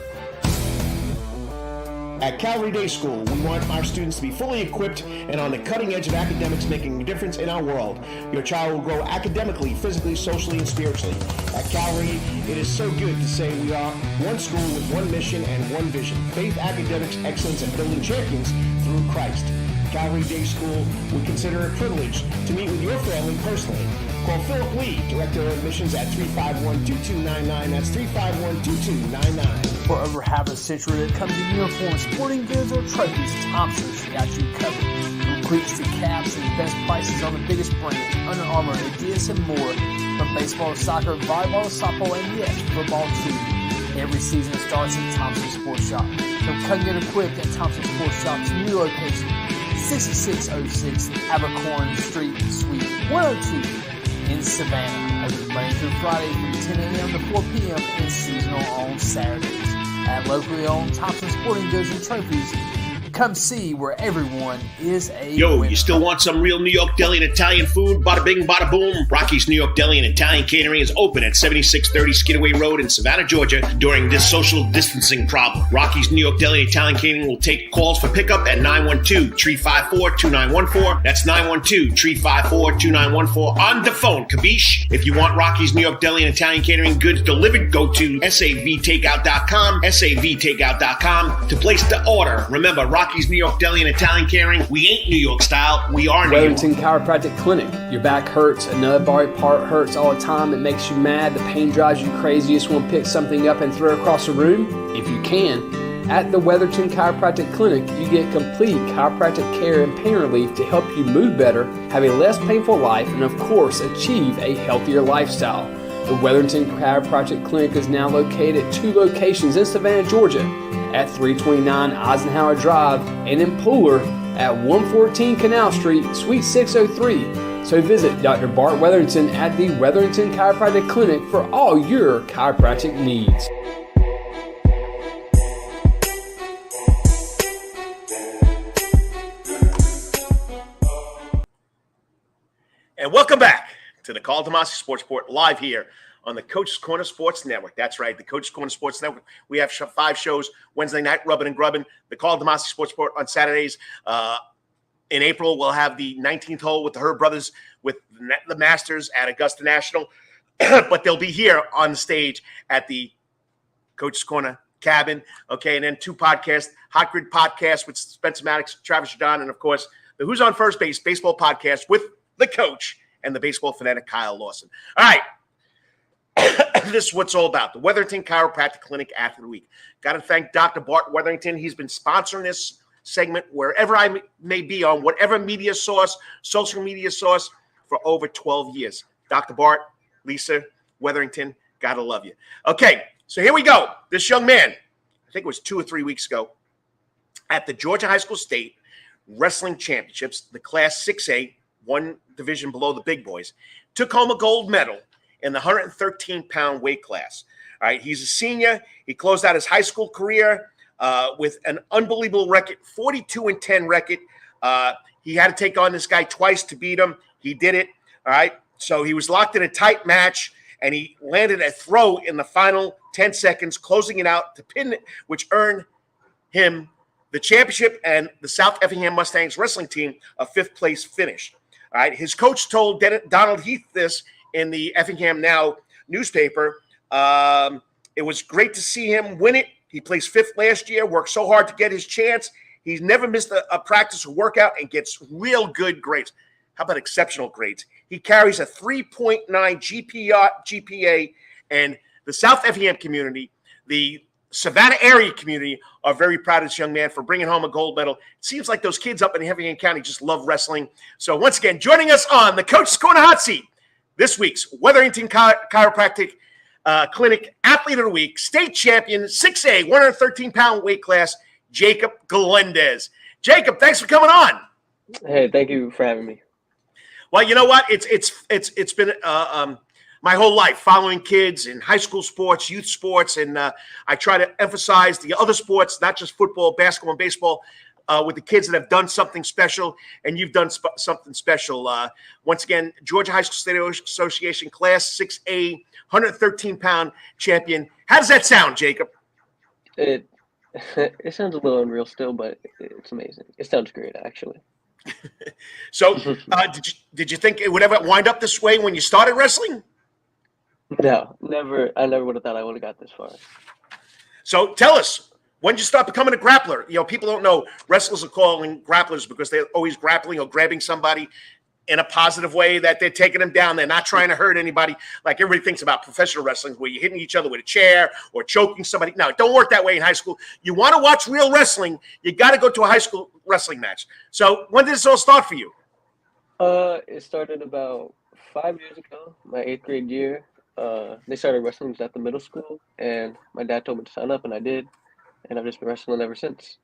[SPEAKER 3] At Calvary Day School, we want our students to be fully equipped and on the cutting edge of academics, making a difference in our world. Your child will grow academically, physically, socially, and spiritually. At Calvary, it is so good to say we are one school with one mission and one vision: faith, academics, excellence, and building champions through Christ. Calvary Day School would consider it a privilege to meet with your family personally. Call Philip Lee, Director of Admissions, at 351-2299. That's 351-2299.
[SPEAKER 2] For over half a century, when it comes to uniforms, sporting goods, or trophies, Thompson's got you covered. From cleats to caps and the best prices on the biggest brands, Under Armour, Adidas, and more. From baseball to soccer, volleyball to softball, and yes, football too. Every season starts at Thompson Sports Shop. So come get equipped at Thompson Sports Shop's new location, 6606 Abercorn Street, Suite 102 in Savannah. Open Monday through Friday from 10 a.m. to 4 p.m. and seasonal on Saturdays. At locally owned Thompson Sporting Goods and Trophies, come see where everyone is a winner.
[SPEAKER 1] You still want some real New York deli and Italian food? Bada bing, bada boom. Rocky's New York Deli and Italian Catering is open at 7630 Skidaway Road in Savannah, Georgia during this social distancing problem. Rocky's New York Deli and Italian Catering will take calls for pickup at 912-354-2914. That's 912-354-2914 on the phone. Kabish. If you want Rocky's New York Deli and Italian Catering goods delivered, go to savtakeout.com, savtakeout.com to place the order. Remember, Rocky's New York Deli and Italian Catering, we ain't New York style, we are New York.
[SPEAKER 4] Wetherington Chiropractic Clinic. Your back hurts, another body part hurts all the time, it makes you mad, the pain drives you crazy, you just want to pick something up and throw it across the room? If you can, at the Wetherington Chiropractic Clinic, you get complete chiropractic care and pain relief to help you move better, have a less painful life, and of course, achieve a healthier lifestyle. The Wetherington Chiropractic Clinic is now located at 2 locations in Savannah, Georgia, at 329 Eisenhower Drive, and in Pooler at 114 Canal Street, Suite 603. So visit Dr. Bart Wetherington at the Wetherington Chiropractic Clinic for all your chiropractic needs.
[SPEAKER 1] And welcome back to the Karl DeMasi Sports Report live here on the Coach's Corner Sports Network. That's right, the Coach's Corner Sports Network. We have 5 shows Wednesday night, Rubbin' and Grubbin', the Karl DeMasi Sports Report on Saturdays. In April, we'll have the 19th hole with the Herb Brothers with the Masters at Augusta National. But they'll be here on the stage at the Coach's Corner cabin. Okay, and then 2 podcasts, Hot Grid Podcast with Spencer Maddox, Travis Shadon, and, of course, the Who's on First Base baseball podcast with the coach and the baseball fanatic Kyle Lawson. All right. This is what's all about. The Wetherington Chiropractic Clinic Athlete of the Week. Got to thank Dr. Bart Wetherington. He's been sponsoring this segment wherever I may be on whatever media source, social media source, for over 12 years. Dr. Bart, Lisa, Wetherington, gotta love you. Okay, so here we go. This young man, I think it was 2 or 3 weeks ago, at the Georgia High School State Wrestling Championships, the Class 6A, one division below the big boys, took home a gold medal in the 113-pound weight class. All right, he's a senior. He closed out his high school career with an unbelievable record, 42-10 record. He had to take on this guy twice to beat him. He did it. All right, so he was locked in a tight match, and he landed a throw in the final 10 seconds, closing it out to pin it, which earned him the championship and the South Effingham Mustangs wrestling team a 5th-place finish. All right, his coach told Donald Heath this in the Effingham Now newspaper. It was great to see him win it. He placed 5th last year, worked so hard to get his chance. He's never missed a practice or workout and gets real good grades. How about exceptional grades? He carries a 3.9 GPA, and the South Effingham community, the Savannah area community, are very proud of this young man for bringing home a gold medal. It seems like those kids up in Effingham County just love wrestling. So once again, joining us on the Coach's Corner Hot Seat, this week's Wetherington Chiropractic Clinic Athlete of the Week, state champion, 6A, 113-pound weight class, Jacob Galindez. Jacob, thanks for coming on.
[SPEAKER 6] Hey, thank you for having me.
[SPEAKER 1] Well, you know what? It's been my whole life following kids in high school sports, youth sports, and I try to emphasize the other sports, not just football, basketball, and baseball, with the kids that have done something special, and you've done something special. Once again, Georgia High School State Association Class 6A, 113-pound champion. How does that sound, Jacob?
[SPEAKER 6] It sounds a little unreal still, but it's amazing. It sounds great, actually.
[SPEAKER 1] So, did you think it would ever wind up this way when you started wrestling?
[SPEAKER 6] No, never. I never would have thought I would have got this far.
[SPEAKER 1] So, tell us, when did you start becoming a grappler? You know, people don't know wrestlers are calling grapplers because they're always grappling or grabbing somebody in a positive way, that they're taking them down. They're not trying to hurt anybody like everybody thinks about professional wrestling, where you're hitting each other with a chair or choking somebody. No, it don't work that way in high school. You want to watch real wrestling, you got to go to a high school wrestling match. So when did this all start for you?
[SPEAKER 6] It started about 5 years ago, my 8th grade year. They started wrestling at the middle school, and my dad told me to sign up, and I did. And I've just been wrestling ever since.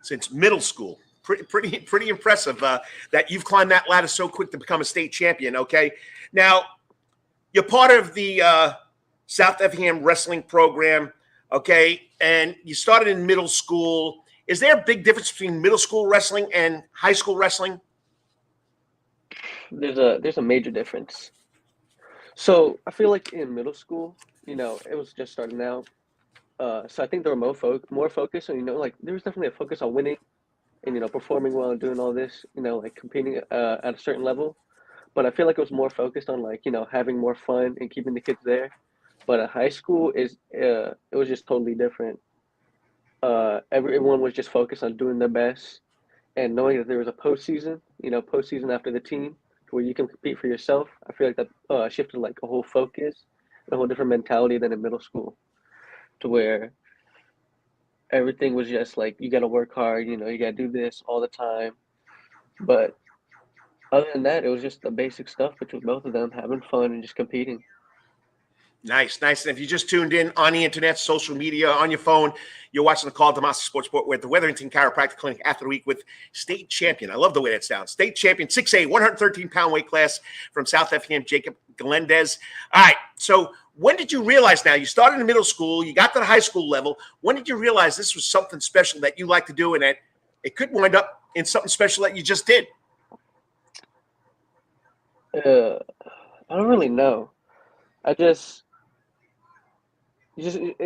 [SPEAKER 6] Since
[SPEAKER 1] middle school. Pretty impressive that you've climbed that ladder so quick to become a state champion, okay? Now, you're part of the South Effingham wrestling program, okay? And you started in middle school. Is there a big difference between middle school wrestling and high school wrestling?
[SPEAKER 6] There's a major difference. So I feel like in middle school, you know, it was just starting out. So I think there were more focus, and, you know, like there was definitely a focus on winning and, you know, performing well and doing all this, you know, like competing at a certain level. But I feel like it was more focused on, like, you know, having more fun and keeping the kids there. But at high school it was just totally different. Everyone was just focused on doing their best and knowing that there was a postseason after the team where you can compete for yourself. I feel like that shifted like a whole focus, a whole different mentality than in middle school, to where everything was just like, you got to work hard, you know, you got to do this all the time. But other than that, it was just the basic stuff between both of them, having fun and just competing.
[SPEAKER 1] Nice. And if you just tuned in on the internet, social media, on your phone, you're watching the Karl DeMasi Sports Report with the Wetherington Chiropractic Clinic Athlete of the Week with state champion. I love the way that sounds. State champion, 6A, 113-pound weight class from South Effingham, Jacob Galindez. All right. So when did you realize now? You started in middle school, you got to the high school level. When did you realize this was something special that you like to do and that it could wind up in something special that you just did?
[SPEAKER 6] I don't really know. It's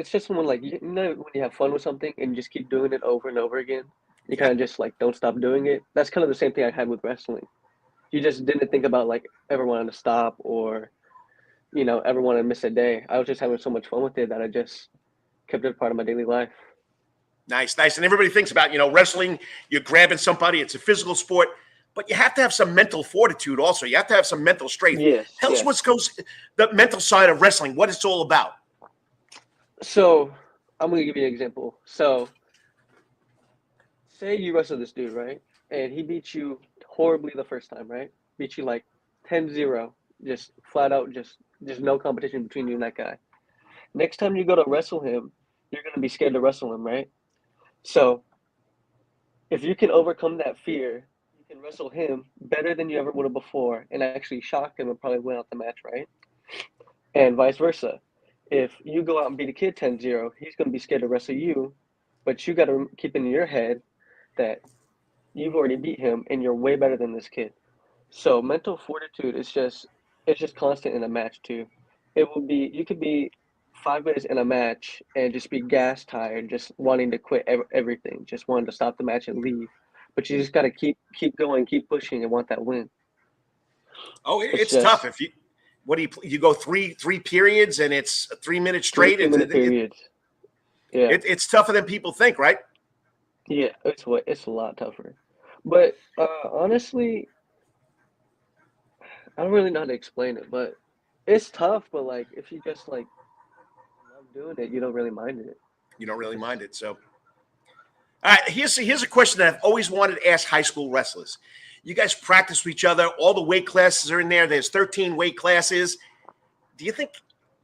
[SPEAKER 6] just when, like, you know, when you have fun with something and you just keep doing it over and over again, you kind of just, like, don't stop doing it. That's kind of the same thing I had with wrestling. You just didn't think about, like, ever wanting to stop or, you know, ever wanting to miss a day. I was just having so much fun with it that I just kept it a part of my daily life.
[SPEAKER 1] Nice. And everybody thinks about, you know, wrestling, you're grabbing somebody. It's a physical sport. but you have to have some mental fortitude also. You have to have some mental strength.
[SPEAKER 6] Yes.
[SPEAKER 1] Tell us what goes the mental side of wrestling, what it's all about.
[SPEAKER 6] So I'm gonna give you an example. So say you wrestle this dude, right? And he beats you horribly the first time, right? Beat you like 10-0, just flat out, just no competition between you and that guy. Next time you go to wrestle him, you're gonna be scared to wrestle him, right? So if you can overcome that fear, you can wrestle him better than you ever would have before and actually shock him and probably win out the match, right? And vice versa. If you go out and beat a kid 10-0, he's going to be scared to wrestle you, but you got to keep in your head that you've already beat him and you're way better than this kid. So mental fortitude is just constant in a match too. You could be 5 minutes in a match and just be gas tired, just wanting to quit everything, just wanting to stop the match and leave. But you just got to keep going, keep pushing, and want that win.
[SPEAKER 1] Oh, it's tough. If you go three periods and it's 3 minutes straight.
[SPEAKER 6] 3-minute periods. Yeah,
[SPEAKER 1] it's tougher than people think, right?
[SPEAKER 6] Yeah, it's a lot tougher. But honestly, I don't really know how to explain it, but it's tough. But like, if you just like love doing it, you don't really mind it.
[SPEAKER 1] You don't really mind it. So, all right, here's a question that I've always wanted to ask high school wrestlers. You guys practice with each other. All the weight classes are in there. There's 13 weight classes. Do you think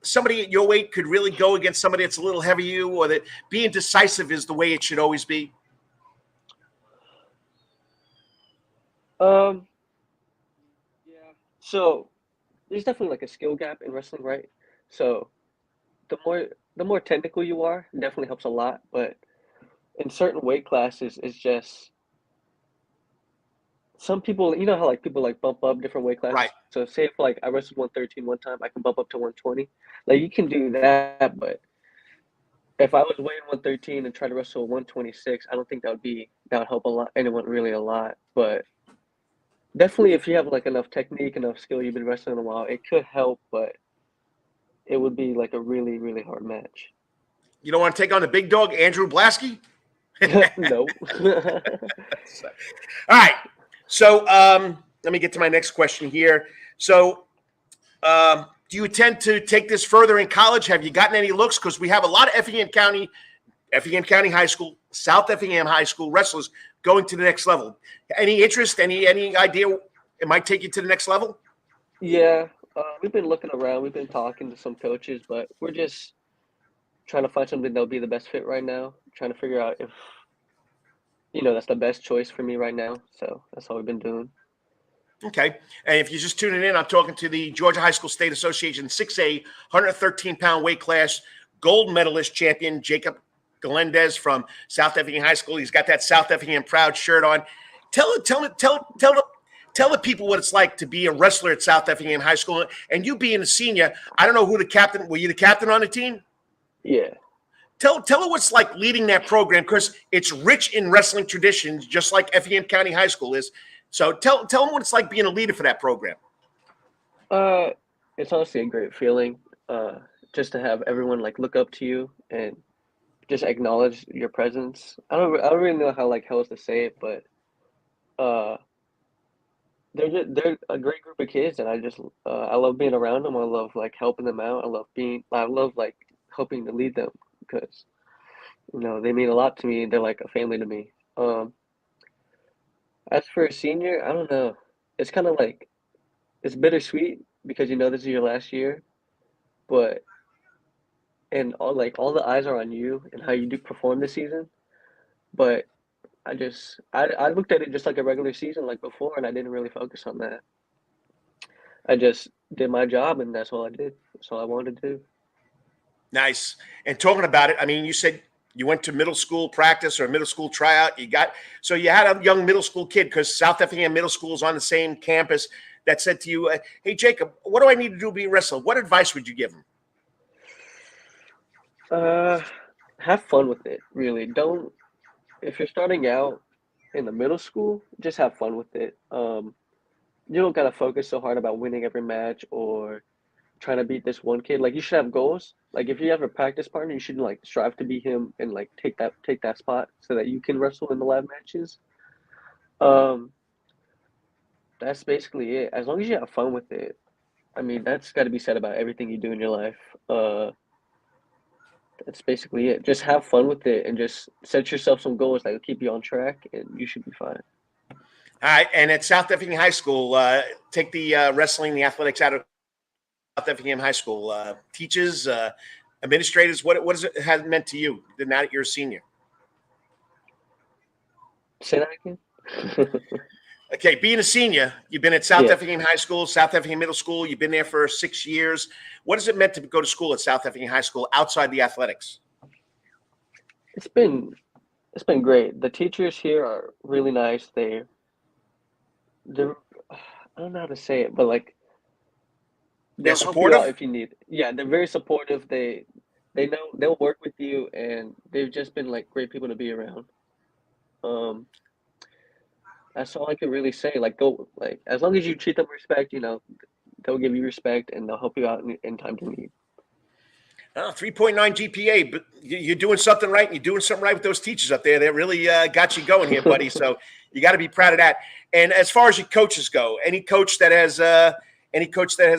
[SPEAKER 1] somebody at your weight could really go against somebody that's a little heavier you, or that being decisive is the way it should always be?
[SPEAKER 6] Yeah. So there's definitely like a skill gap in wrestling, right? So the more technical you are, definitely helps a lot. But in certain weight classes, it's just some people, you know how like people like bump up different weight classes.
[SPEAKER 1] Right.
[SPEAKER 6] So say if like I wrestled 113 one time, I can bump up to 120. Like you can do that, but if I was weighing 113 and try to wrestle 126, I don't think that would help anyone really a lot. But definitely if you have like enough technique, enough skill, you've been wrestling a while, it could help, but it would be like a really, really hard match.
[SPEAKER 1] You don't want to take on the big dog, Andrew Blasky?
[SPEAKER 6] No.
[SPEAKER 1] All right. So let me get to my next question here. So do you intend to take this further in college? Have you gotten any looks? Because we have a lot of Effingham County High School, South Effingham High School wrestlers going to the next level. Any interest? Any idea it might take you to the next level?
[SPEAKER 6] Yeah. We've been looking around. We've been talking to some coaches, but we're just trying to find something that'll be the best fit right now. Trying to figure out if, that's the best choice for me right now. So that's all we've been doing.
[SPEAKER 1] Okay. And if you're just tuning in, I'm talking to the Georgia High School State Association 6A 113-pound weight class gold medalist champion, Jacob Galindez from South Effingham High School. He's got that South Effingham proud shirt on. Tell the people what it's like to be a wrestler at South Effingham High School, and you being a senior. I don't know who the captain. Were you the captain on the team?
[SPEAKER 6] Yeah.
[SPEAKER 1] Tell her what's like leading that program, because it's rich in wrestling traditions, just like Effingham County High School is. So tell them what it's like being a leader for that program.
[SPEAKER 6] It's honestly a great feeling, just to have everyone like look up to you and just acknowledge your presence. I don't really know how else to say it, but they're a great group of kids, and I love being around them. I love like helping them out. I love like helping to lead them, because they mean a lot to me. They're like a family to me. As for a senior, I don't know. It's kind of like it's bittersweet because this is your last year, but all the eyes are on you and how you do perform this season. But I looked at it just like a regular season like before, and I didn't really focus on that. I just did my job, and that's all I did. That's all I wanted to do.
[SPEAKER 1] Nice. And talking about it, I mean, you said you went to middle school practice or middle school tryout. So you had a young middle school kid, because South Effingham Middle School is on the same campus, that said to you, hey, Jacob, what do I need to do to be a wrestler? What advice would you give him?
[SPEAKER 6] Have fun with it, really. If you're starting out in the middle school, just have fun with it. You don't gotta focus so hard about winning every match or trying to beat this one kid. Like, you should have goals. Like, if you have a practice partner, you should like strive to beat him and like take that spot so that you can wrestle in the live matches. that's basically it. As long as you have fun with it, I mean, that's got to be said about everything you do in your life. That's basically it. Just have fun with it and just set yourself some goals that will keep you on track, and you should be fine.
[SPEAKER 1] All right, and at South Effingham High School, take the wrestling, the athletics out of South Effingham High School. Teachers, administrators, what does it have meant to you now that you're a senior?
[SPEAKER 6] Say that again?
[SPEAKER 1] Okay, being a senior, you've been at South
[SPEAKER 6] Yeah.
[SPEAKER 1] Effingham High School, South Effingham Middle School. You've been there for 6 years. What has it meant to go to school at South Effingham High School outside the athletics?
[SPEAKER 6] It's been great. The teachers here are really nice. They're I don't know how to say it, but like
[SPEAKER 1] They're
[SPEAKER 6] they'll help you out
[SPEAKER 1] supportive?
[SPEAKER 6] if you need. Yeah, they're very supportive. They know they'll work with you, and they've just been like great people to be around. That's all I can really say. Like as long as you treat them with respect, they'll give you respect and they'll help you out in times of need.
[SPEAKER 1] 3.9 GPA, but you're doing something right. And you're doing something right with those teachers up there. They really got you going here, buddy. So you got to be proud of that. And as far as your coaches go, any coach that has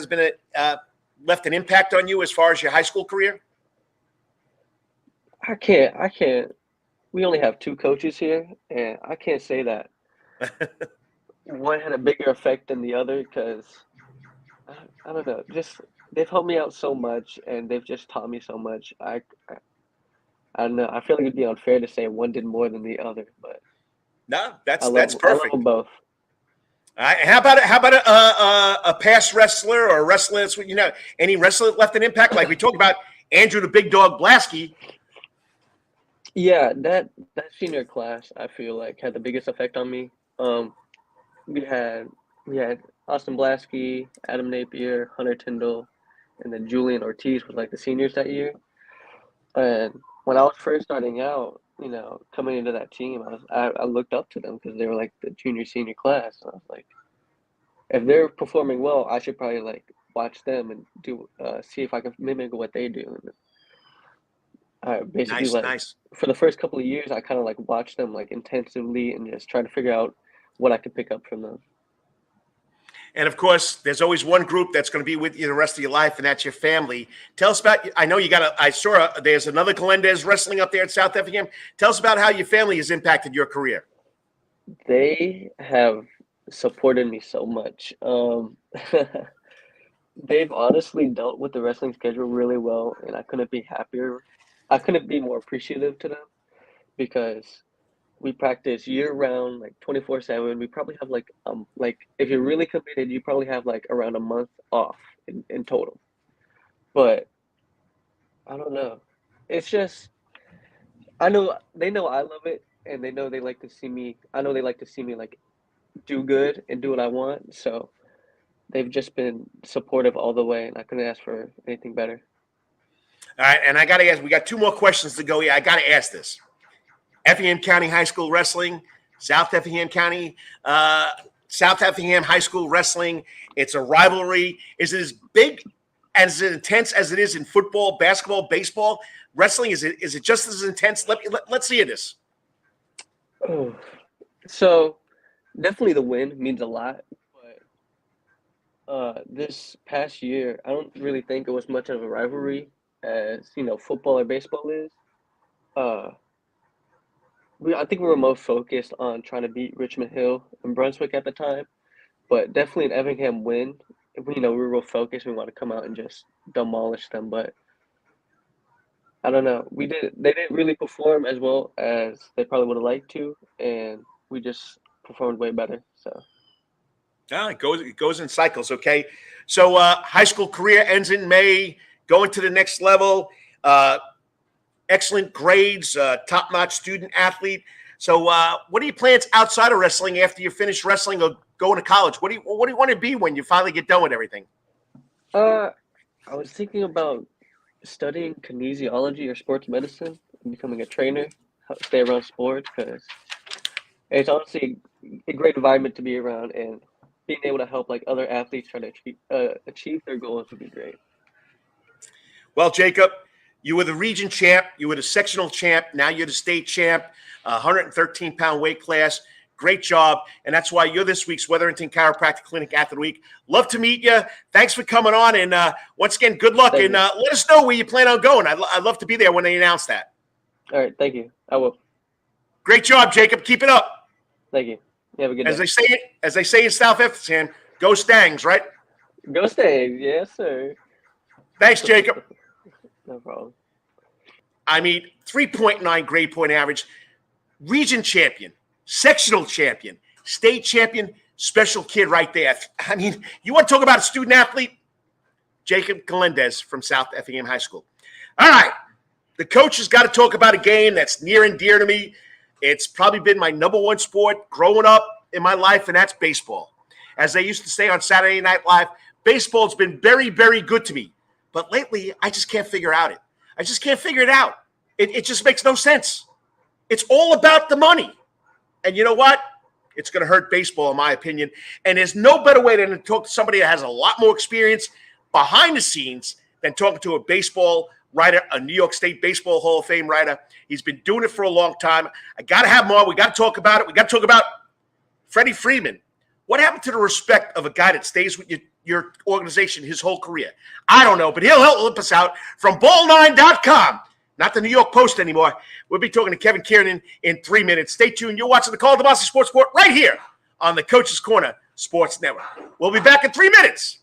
[SPEAKER 1] been left an impact on you as far as your high school career?
[SPEAKER 6] I can't. We only have 2 coaches here, and I can't say that one had a bigger effect than the other because I don't know. Just they've helped me out so much, and they've just taught me so much. I don't know. I feel like it'd be unfair to say one did more than the other, but
[SPEAKER 1] No, that's
[SPEAKER 6] I love
[SPEAKER 1] perfect.
[SPEAKER 6] them both.
[SPEAKER 1] All right. How about a past wrestler or a wrestler that's any wrestler that left an impact? Like we talked about Andrew the Big Dog Blasky.
[SPEAKER 6] Yeah, that senior class I feel like had the biggest effect on me. We had Austin Blasky, Adam Napier, Hunter Tyndall, and then Julian Ortiz was like the seniors that year. And when I was first starting out, coming into that team, I looked up to them because they were like the junior senior class. And I was like, if they're performing well, I should probably like watch them and do see if I can mimic what they do. And I basically
[SPEAKER 1] Nice.
[SPEAKER 6] for the first couple of years, I kind of like watched them like intensively and just try to figure out what I could pick up from them.
[SPEAKER 1] And of course, there's always one group that's going to be with you the rest of your life, and that's your family. Tell us about. I know there's another Glendez wrestling up there at South Effingham. Tell us about how your family has impacted your career.
[SPEAKER 6] They have supported me so much. They've honestly dealt with the wrestling schedule really well, and I couldn't be happier. I couldn't be more appreciative to them because we practice year round, like 24/7. We probably have like if you're really committed, you probably have like around a month off in total. But I don't know. It's just they know I love it, and they know they like to see me. I know they like to see me like do good and do what I want. So they've just been supportive all the way, and I couldn't ask for anything better.
[SPEAKER 1] All right, and I got to ask. We got 2 more questions to go here. I got to ask this. Effingham County High School Wrestling, South Effingham High School Wrestling. It's a rivalry. Is it as big, as intense as it is in football, basketball, baseball? Wrestling, is it just as intense? Let's see this.
[SPEAKER 6] Oh. So definitely the win means a lot, but this past year, I don't really think it was much of a rivalry as football or baseball is. I think we were most focused on trying to beat Richmond Hill and Brunswick at the time, but definitely an Effingham win. We were real focused. We want to come out and just demolish them, but I don't know. They didn't really perform as well as they probably would have liked to, and we just performed way better. So.
[SPEAKER 1] It goes in cycles, okay? So high school career ends in May, going to the next level, excellent grades, top-notch student athlete. So what are your plans outside of wrestling after you finish wrestling or going to college? What do you want to be when you finally get done with everything?
[SPEAKER 6] I was thinking about studying kinesiology or sports medicine, becoming a trainer, stay around sports, because it's honestly a great environment to be around, and being able to help like other athletes try to achieve their goals would be great.
[SPEAKER 1] Well, Jacob, you were the region champ. You were the sectional champ. Now you're the state champ, 113-pound weight class. Great job. And that's why you're this week's Wetherington Chiropractic Clinic Athlete of the Week. Love to meet you. Thanks for coming on. And once again, good luck.
[SPEAKER 6] Thank
[SPEAKER 1] and
[SPEAKER 6] you.
[SPEAKER 1] let us know where you plan on going. I'd love to be there when they announce that.
[SPEAKER 6] All right. Thank you. I will.
[SPEAKER 1] Great job, Jacob. Keep it up.
[SPEAKER 6] Thank you. You have a good
[SPEAKER 1] As
[SPEAKER 6] day.
[SPEAKER 1] they say in South Effingham, go Stangs, right?
[SPEAKER 6] Go Stags. Yes, sir.
[SPEAKER 1] Thanks, Jacob.
[SPEAKER 6] No problem.
[SPEAKER 1] I mean, 3.9 grade point average, region champion, sectional champion, state champion, special kid right there. I mean, you want to talk about a student athlete? Jacob Galindez from South Effingham High School. All right. The coach has got to talk about a game that's near and dear to me. It's probably been my number one sport growing up in my life, and that's baseball. As they used to say on Saturday Night Live, baseball's been very, very good to me. But lately, I just can't figure it. I just can't figure it out. It just makes no sense. It's all about the money. And you know what? It's going to hurt baseball, in my opinion. And there's no better way than to talk to somebody that has a lot more experience behind the scenes than talking to a baseball writer, a New York State Baseball Hall of Fame writer. He's been doing it for a long time. I got to have him on. We got to talk about it. We got to talk about Freddie Freeman. What happened to the respect of a guy that stays with your organization his whole career? I don't know, but he'll help us out from ball9.com. Not the New York Post anymore. We'll be talking to Kevin Kernan in 3 minutes. Stay tuned. You're watching the Karl DeMasi Sports Report right here on the Coach's Corner Sports Network. We'll be back in 3 minutes.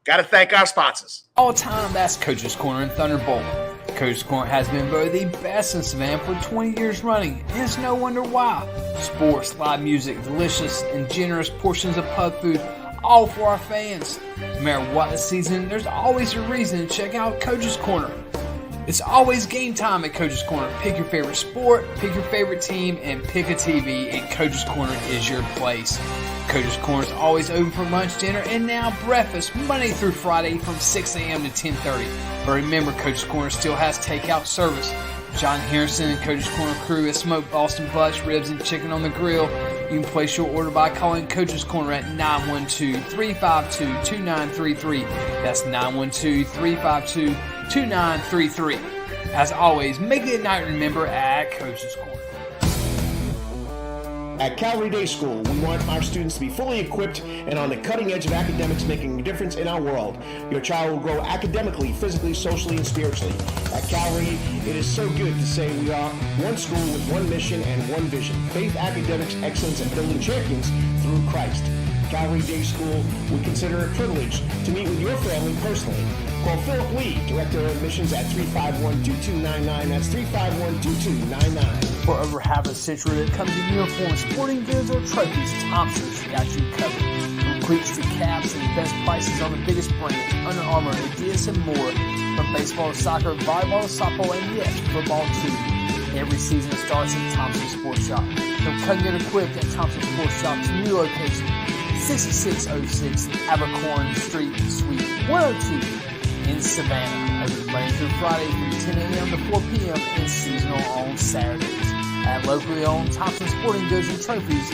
[SPEAKER 1] Got to thank our sponsors.
[SPEAKER 2] All time, that's Coach's Corner and Thunderbolt. Coach's Corner has been voted the best in Savannah for 20 years running, and it's no wonder why. Sports, live music, delicious and generous portions of pub food, all for our fans. No matter what the season, there's always a reason to check out Coach's Corner. It's always game time at Coach's Corner. Pick your favorite sport, pick your favorite team, and pick a TV, and Coach's Corner is your place. Coach's Corner is always open for lunch, dinner, and now breakfast, Monday through Friday from 6 a.m. to 10:30. But remember, Coach's Corner still has takeout service. John Harrison and Coach's Corner crew has smoked Boston butts, ribs, and chicken on the grill. You can place your order by calling Coach's Corner at 912-352-2933. That's 912-352-2933. As always, make it a night to remember at Coach's Corner.
[SPEAKER 3] At Calvary Day School, we want our students to be fully equipped and on the cutting edge of academics, making a difference in our world. Your child will grow academically, physically, socially, and spiritually. At Calvary, it is so good to say we are one school with one mission and one vision: faith, academics, excellence, and building champions through Christ. Calvary Day School would consider it a privilege to meet with your family personally. Call Philip Lee, Director of Admissions, at 351-2299. That's 351-2299.
[SPEAKER 2] For over half a century, when it comes to uniforms, sporting goods, or trophies, Thompson's got you covered. From cleats to caps and the best prices on the biggest brands, Under Armour, Adidas, and more. From baseball to soccer, volleyball to softball, and yes, football too. Every season starts at Thompson Sports Shop. From come get equipped at Thompson Sports Shop's new location, 6606 Abercorn Street, Suite 102 in Savannah. Open Monday through Friday from 10 a.m. to 4 p.m. and seasonal on Saturdays. At locally owned Thompson Sporting Goods and Trophies,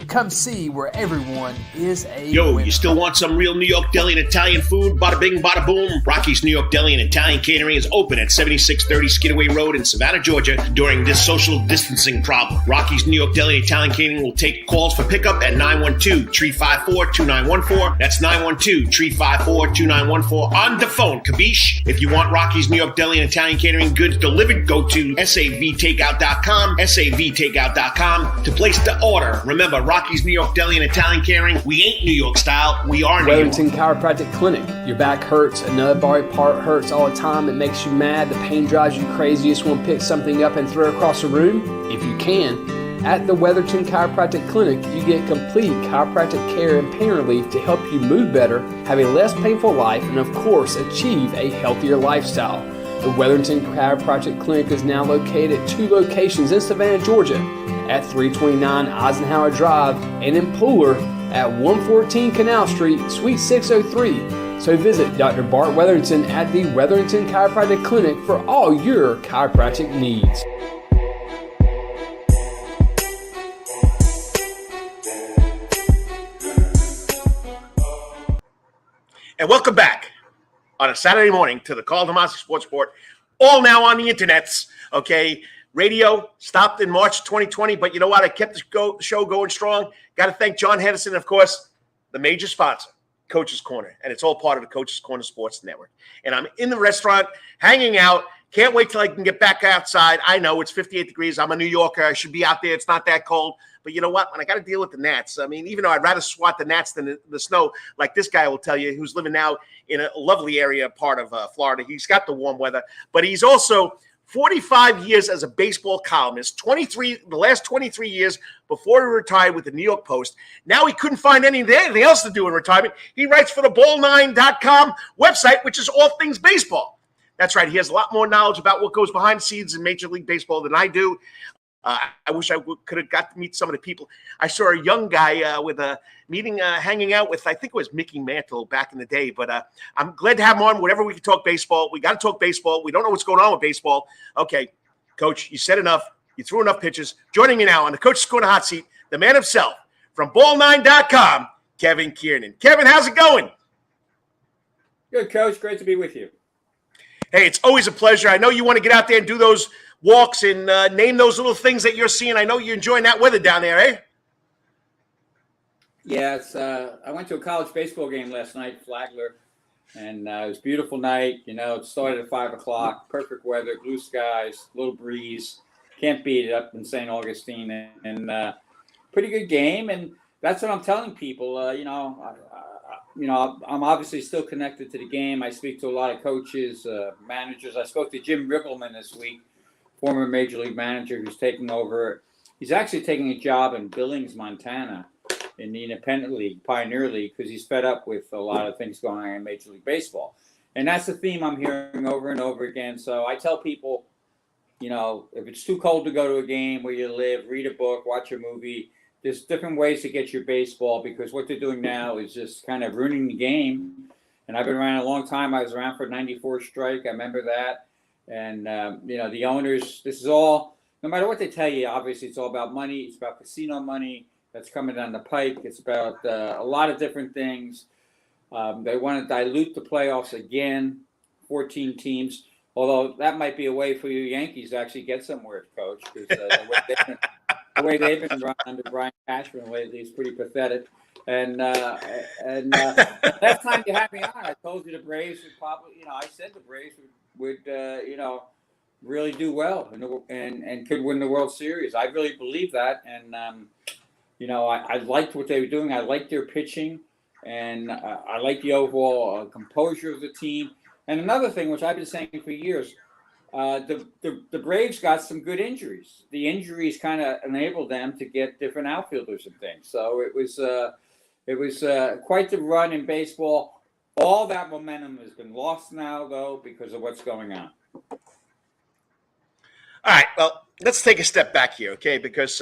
[SPEAKER 2] come see where everyone is a
[SPEAKER 1] Yo,
[SPEAKER 2] winner.
[SPEAKER 1] you still want some real New York deli and Italian food? Bada bing, bada boom. Rocky's New York Deli and Italian Catering is open at 7630 Skidaway Road in Savannah, Georgia during this social distancing problem. Rocky's New York Deli and Italian Catering will take calls for pickup at 912-354-2914. That's 912-354-2914 on the phone, capiche? If you want Rocky's New York Deli and Italian Catering goods delivered, go to savtakeout.com, savtakeout.com to place the order. Remember, Rocky's New York Deli and Italian Catering, we ain't New York style, we are New York.
[SPEAKER 4] Wetherington Chiropractic Clinic. Your back hurts, another body part hurts all the time. It makes you mad. The pain drives you crazy. You just want to pick something up and throw it across the room? If you can. At the Wetherington Chiropractic Clinic, you get complete chiropractic care and pain relief to help you move better, have a less painful life, and of course, achieve a healthier lifestyle. The Wetherington Chiropractic Clinic is now located at 2 locations in Savannah, Georgia, at 329 Eisenhower Drive and in Pooler at 114 Canal Street, Suite 603. So visit Dr. Bart Wetherington at the Wetherington Chiropractic Clinic for all your chiropractic needs.
[SPEAKER 1] And welcome back on a Saturday morning to the Karl DeMasi Sports Report, all now on the internets, okay? Radio stopped in March 2020, but you know what? I kept the show going strong. Got to thank John Henderson, of course, the major sponsor, Coach's Corner, and it's all part of the Coach's Corner Sports Network. And I'm in the restaurant, hanging out. Can't wait till I can get back outside. I know it's 58 degrees. I'm a New Yorker. I should be out there. It's not that cold. But you know what? When I got to deal with the gnats, I mean, even though I'd rather swat the gnats than the snow, like this guy will tell you, who's living now in a lovely area, part of Florida. He's got the warm weather, but he's also 45 years as a baseball columnist, the last 23 years before he retired with the New York Post. Now he couldn't find anything else to do in retirement. He writes for the ball9.com website, which is all things baseball. That's right. He has a lot more knowledge about what goes behind the scenes in Major League Baseball than I do. I wish I could have got to meet some of the people. I saw a young guy with a meeting, hanging out with, I think it was Mickey Mantle back in the day. But I'm glad to have him on. Whenever we can talk baseball, we got to talk baseball. We don't know what's going on with baseball. Okay, Coach, you said enough. You threw enough pitches. Joining me now on the Coach's Corner hot seat, the man himself from ball9.com, Kevin Kernan. Kevin, how's it going?
[SPEAKER 7] Good, Coach. Great to be with you.
[SPEAKER 1] Hey, it's always a pleasure. I know you want to get out there and do those walks and name those little things that you're seeing. I know you're enjoying that weather down there, eh?
[SPEAKER 7] Yeah, I went to a college baseball game last night, Flagler, and it was a beautiful night. You know, it started at 5 o'clock, perfect weather, blue skies, little breeze. Can't beat it up in St. Augustine, and pretty good game. And that's what I'm telling people. I'm obviously still connected to the game. I speak to a lot of coaches, managers. I spoke to Jim Riggleman this week, former Major League manager who's taking over. He's actually taking a job in Billings, Montana, in the Independent League, Pioneer League, because he's fed up with a lot of things going on in Major League Baseball. And that's the theme I'm hearing over and over again. So I tell people, you know, if it's too cold to go to a game where you live, read a book, watch a movie. There's different ways to get your baseball, because what they're doing now is just kind of ruining the game. And I've been around a long time. I was around for 94 strike. I remember that. And, the owners, this is all, no matter what they tell you, obviously it's all about money. It's about casino money that's coming down the pike. It's about a lot of different things. They want to dilute the playoffs again, 14 teams, although that might be a way for you Yankees to actually get somewhere, Coach, because the way they've been run under Brian Cashman lately is pretty pathetic. And last time you had me on, I told you the Braves would probably, I said the Braves would really do well and could win the World Series. I really believe that. And, I liked what they were doing. I liked their pitching, and I liked the overall composure of the team. And another thing, which I've been saying for years, the Braves got some good injuries. The injuries kind of enabled them to get different outfielders and things. So it was quite the run in baseball. All that momentum has been lost now, though, because of what's going on.
[SPEAKER 1] All right, well, let's take a step back here, okay? Because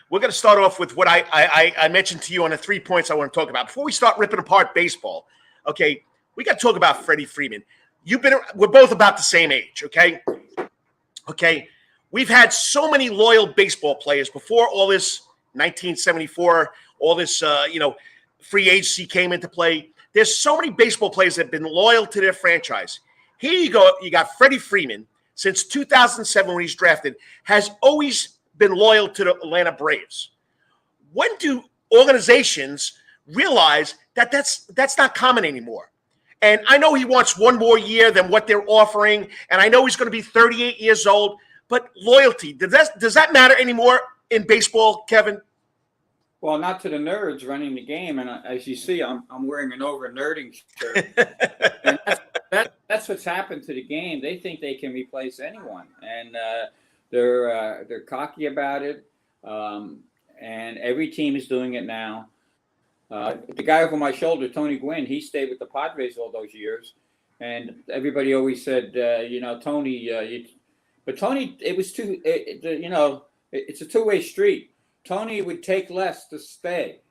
[SPEAKER 1] we're going to start off with what I mentioned to you on the 3 points I want to talk about. Before we start ripping apart baseball, okay, we got to talk about Freddie Freeman. We're both about the same age, okay? Okay, we've had so many loyal baseball players before all this 1974, all this, free agency came into play. There's so many baseball players that have been loyal to their franchise. Here you go. You got Freddie Freeman, since 2007 when he's drafted, has always been loyal to the Atlanta Braves. When do organizations realize that that's not common anymore? And I know he wants one more year than what they're offering, and I know he's going to be 38 years old, but loyalty, does that matter anymore in baseball, Kevin?
[SPEAKER 7] Well, not to the nerds running the game, and as you see, I'm wearing an over-nerding shirt. And that's what's happened to the game. They think they can replace anyone, and they're cocky about it. And every team is doing it now. The guy over my shoulder, Tony Gwynn, he stayed with the Padres all those years, and everybody always said, Tony. But Tony, it was it's a two-way street. Tony would take less to stay,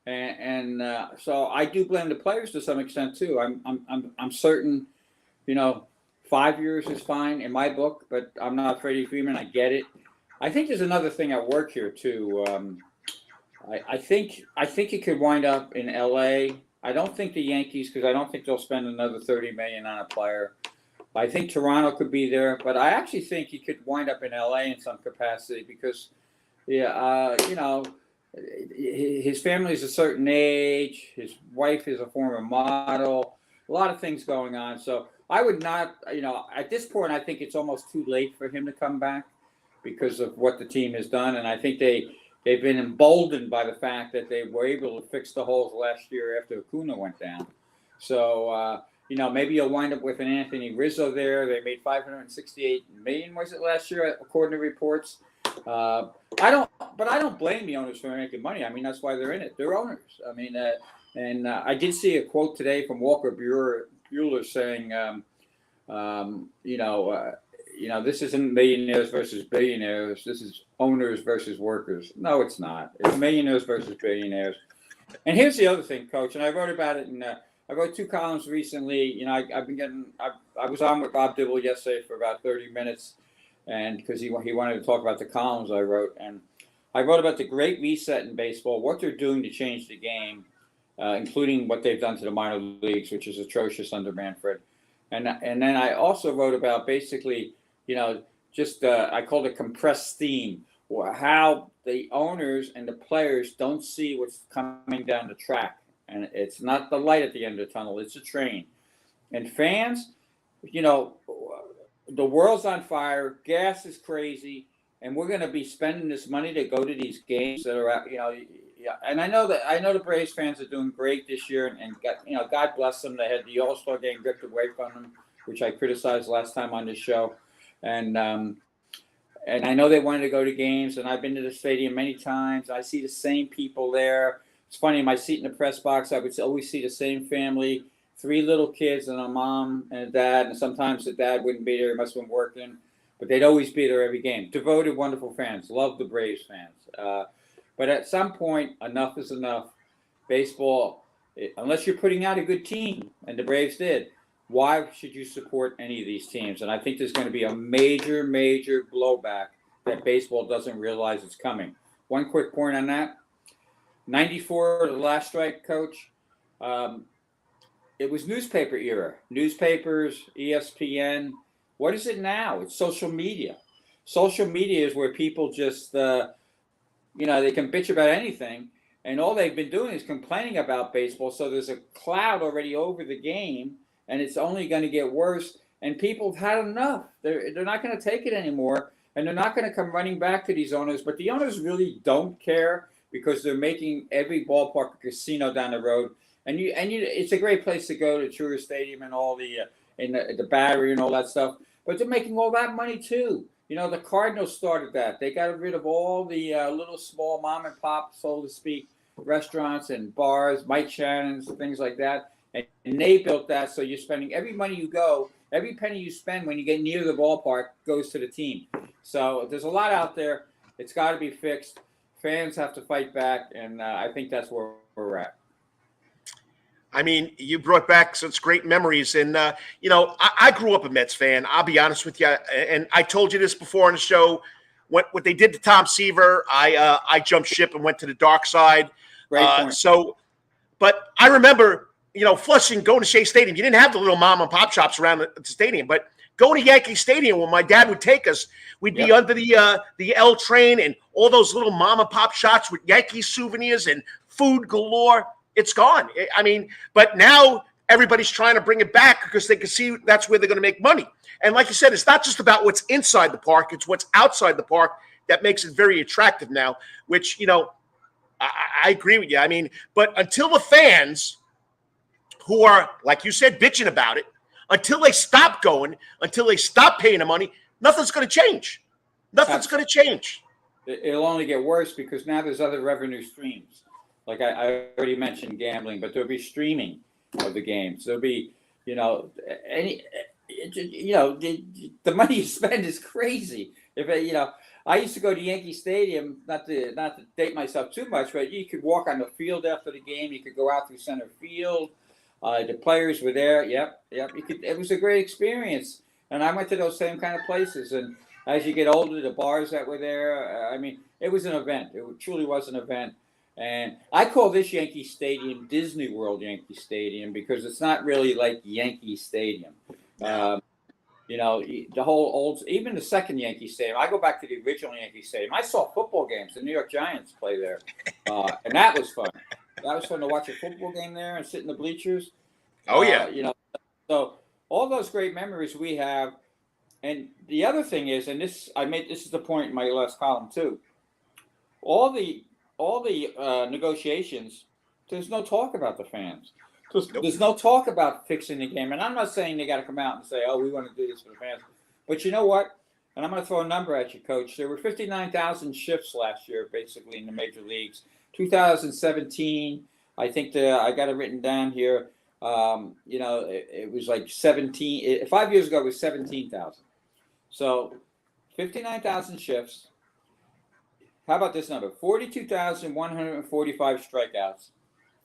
[SPEAKER 7] and so I do blame the players to some extent too. I'm certain, 5 years is fine in my book, but I'm not Freddie Freeman. I get it. I think there's another thing at work here too. I think it could wind up in LA. I don't think the Yankees, because I don't think they'll spend another $30 million on a player. I think Toronto could be there, but I actually think he could wind up in LA in some capacity because, his family is a certain age. His wife is a former model. A lot of things going on. So I would not, at this point, I think it's almost too late for him to come back because of what the team has done. And I think they've been emboldened by the fact that they were able to fix the holes last year after Acuna went down. So, maybe you'll wind up with an Anthony Rizzo there. They made $568 million, was it last year, according to reports? I don't blame the owners for making money. I mean, that's why they're in it. They're owners. I mean, I did see a quote today from Walker Buehler saying, this isn't millionaires versus billionaires. This is owners versus workers. No, it's not. It's millionaires versus billionaires. And here's the other thing, Coach, and I wrote about it I wrote 2 columns recently. I was on with Bob Dibble yesterday for about 30 minutes, and because he wanted to talk about the columns I wrote, and I wrote about the great reset in baseball, what they're doing to change the game, including what they've done to the minor leagues, which is atrocious under Manfred, and then I also wrote about basically, I called it compressed steam, or how the owners and the players don't see what's coming down the track. And it's not the light at the end of the tunnel, it's a train. And fans, the world's on fire, gas is crazy, and we're going to be spending this money to go to these games that are, and I know the Braves fans are doing great this year, and God bless them. They had the All-Star game ripped away from them, which I criticized last time on this show. And I know they wanted to go to games, and I've been to the stadium many times. I see the same people there. It's funny, in my seat in the press box, I would always see the same family, 3 little kids and a mom and a dad, and sometimes the dad wouldn't be there, he must have been working, but they'd always be there every game. Devoted, wonderful fans, love the Braves fans. But at some point, enough is enough. Baseball, unless you're putting out a good team, and the Braves did, why should you support any of these teams? And I think there's going to be a major, major blowback that baseball doesn't realize it's coming. One quick point on that. 94, the last strike, Coach. It was newspaper era. Newspapers, ESPN. What is it now? It's social media. Social media is where people just, they can bitch about anything. And all they've been doing is complaining about baseball. So there's a cloud already over the game, and it's only going to get worse. And people have had enough. They're not going to take it anymore. And they're not going to come running back to these owners. But the owners really don't care, because they're making every ballpark a casino down the road, and it's a great place to go to Truist Stadium and all the the Battery and all that stuff. But they're making all that money too. The Cardinals started that. They got rid of all the little small mom and pop, so to speak, restaurants and bars, Mike Shannon's, things like that, and they built that. So you're spending every penny you spend when you get near the ballpark goes to the team. So there's a lot out there. It's got to be fixed. Fans have to fight back, and I think that's where we're at.
[SPEAKER 1] I mean, you brought back such great memories, and I grew up a Mets fan. I'll be honest with you, and I told you this before on the show. What they did to Tom Seaver, I jumped ship and went to the dark side.
[SPEAKER 7] Great point.
[SPEAKER 1] But I remember, Flushing, going to Shea Stadium. You didn't have the little mom and pop shops around the stadium, but going to Yankee Stadium when my dad would take us, we'd be under the L train and all those little mom and pop shops with Yankee souvenirs and food galore. It's gone. I mean, but now everybody's trying to bring it back because they can see that's where they're going to make money. And like you said, it's not just about what's inside the park. It's what's outside the park that makes it very attractive now, which, I agree with you. I mean, but until the fans who are, like you said, bitching about it, until they stop going, until they stop paying the money, nothing's going to change. Nothing's going to change.
[SPEAKER 7] It'll only get worse because now there's other revenue streams. Like I already mentioned gambling, but there'll be streaming of the games. There'll be, the money you spend is crazy. I used to go to Yankee Stadium, not to date myself too much, but you could walk on the field after the game. You could go out through center field. The players were there. Yep. It was a great experience. And I went to those same kind of places. And as you get older, the bars that were there, it was an event. It truly was an event. And I call this Yankee Stadium Disney World Yankee Stadium because it's not really like Yankee Stadium. The whole old, even the second Yankee Stadium. I go back to the original Yankee Stadium. I saw football games. The New York Giants play there, and that was fun. That was fun to watch a football game there and sit in the bleachers.
[SPEAKER 1] Oh yeah.
[SPEAKER 7] So all those great memories we have. And the other thing is, and this is the point in my last column too. All the negotiations. There's no talk about the fans. There's no talk about fixing the game. And I'm not saying they got to come out and say, oh, we want to do this for the fans. But you know what? And I'm going to throw a number at you, Coach. There were 59,000 shifts last year, basically, in the major leagues. 2017, I think I got it written down here. It was like 17. 5 years ago, it was 17,000. So 59,000 shifts. How about this number? 42,145 strikeouts.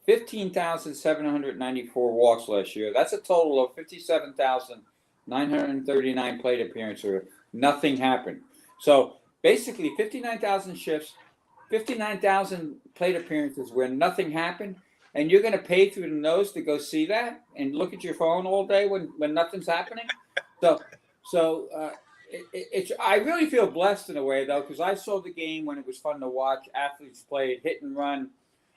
[SPEAKER 7] 15,794 walks last year. That's a total of 57,939 plate appearances. Nothing happened. So basically 59,000 shifts, 59,000 plate appearances where nothing happened. And you're going to pay through the nose to go see that and look at your phone all day when nothing's happening. I really feel blessed in a way, though, because I saw the game when it was fun to watch. Athletes play hit and run,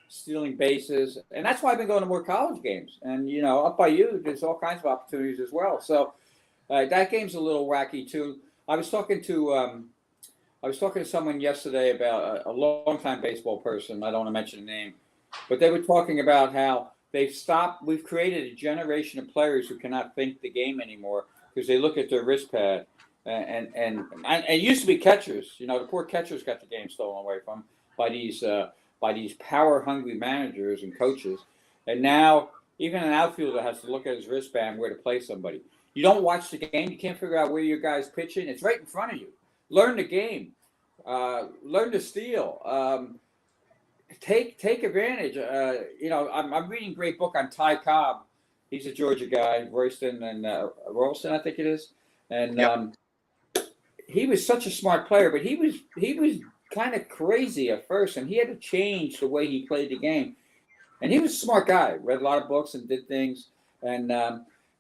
[SPEAKER 7] stealing bases. And that's why I've been going to more college games. And, up by you, there's all kinds of opportunities as well. So that game's a little wacky, too. I was talking to someone yesterday about a longtime baseball person. I don't want to mention the name. But they were talking about how we've created a generation of players who cannot think the game anymore because they look at their wrist pad. And it used to be catchers. The poor catchers got the game stolen away from by these power-hungry managers and coaches. And now even an outfielder has to look at his wristband where to play somebody. You don't watch the game. You can't figure out where your guy's pitching. It's right in front of you. Learn the game. Learn to steal. Take advantage. I'm reading a great book on Ty Cobb. He's a Georgia guy, Royston and Royston, I think it is. And he was such a smart player, but he was kind of crazy at first, and he had to change the way he played the game. And he was a smart guy, read a lot of books and did things. And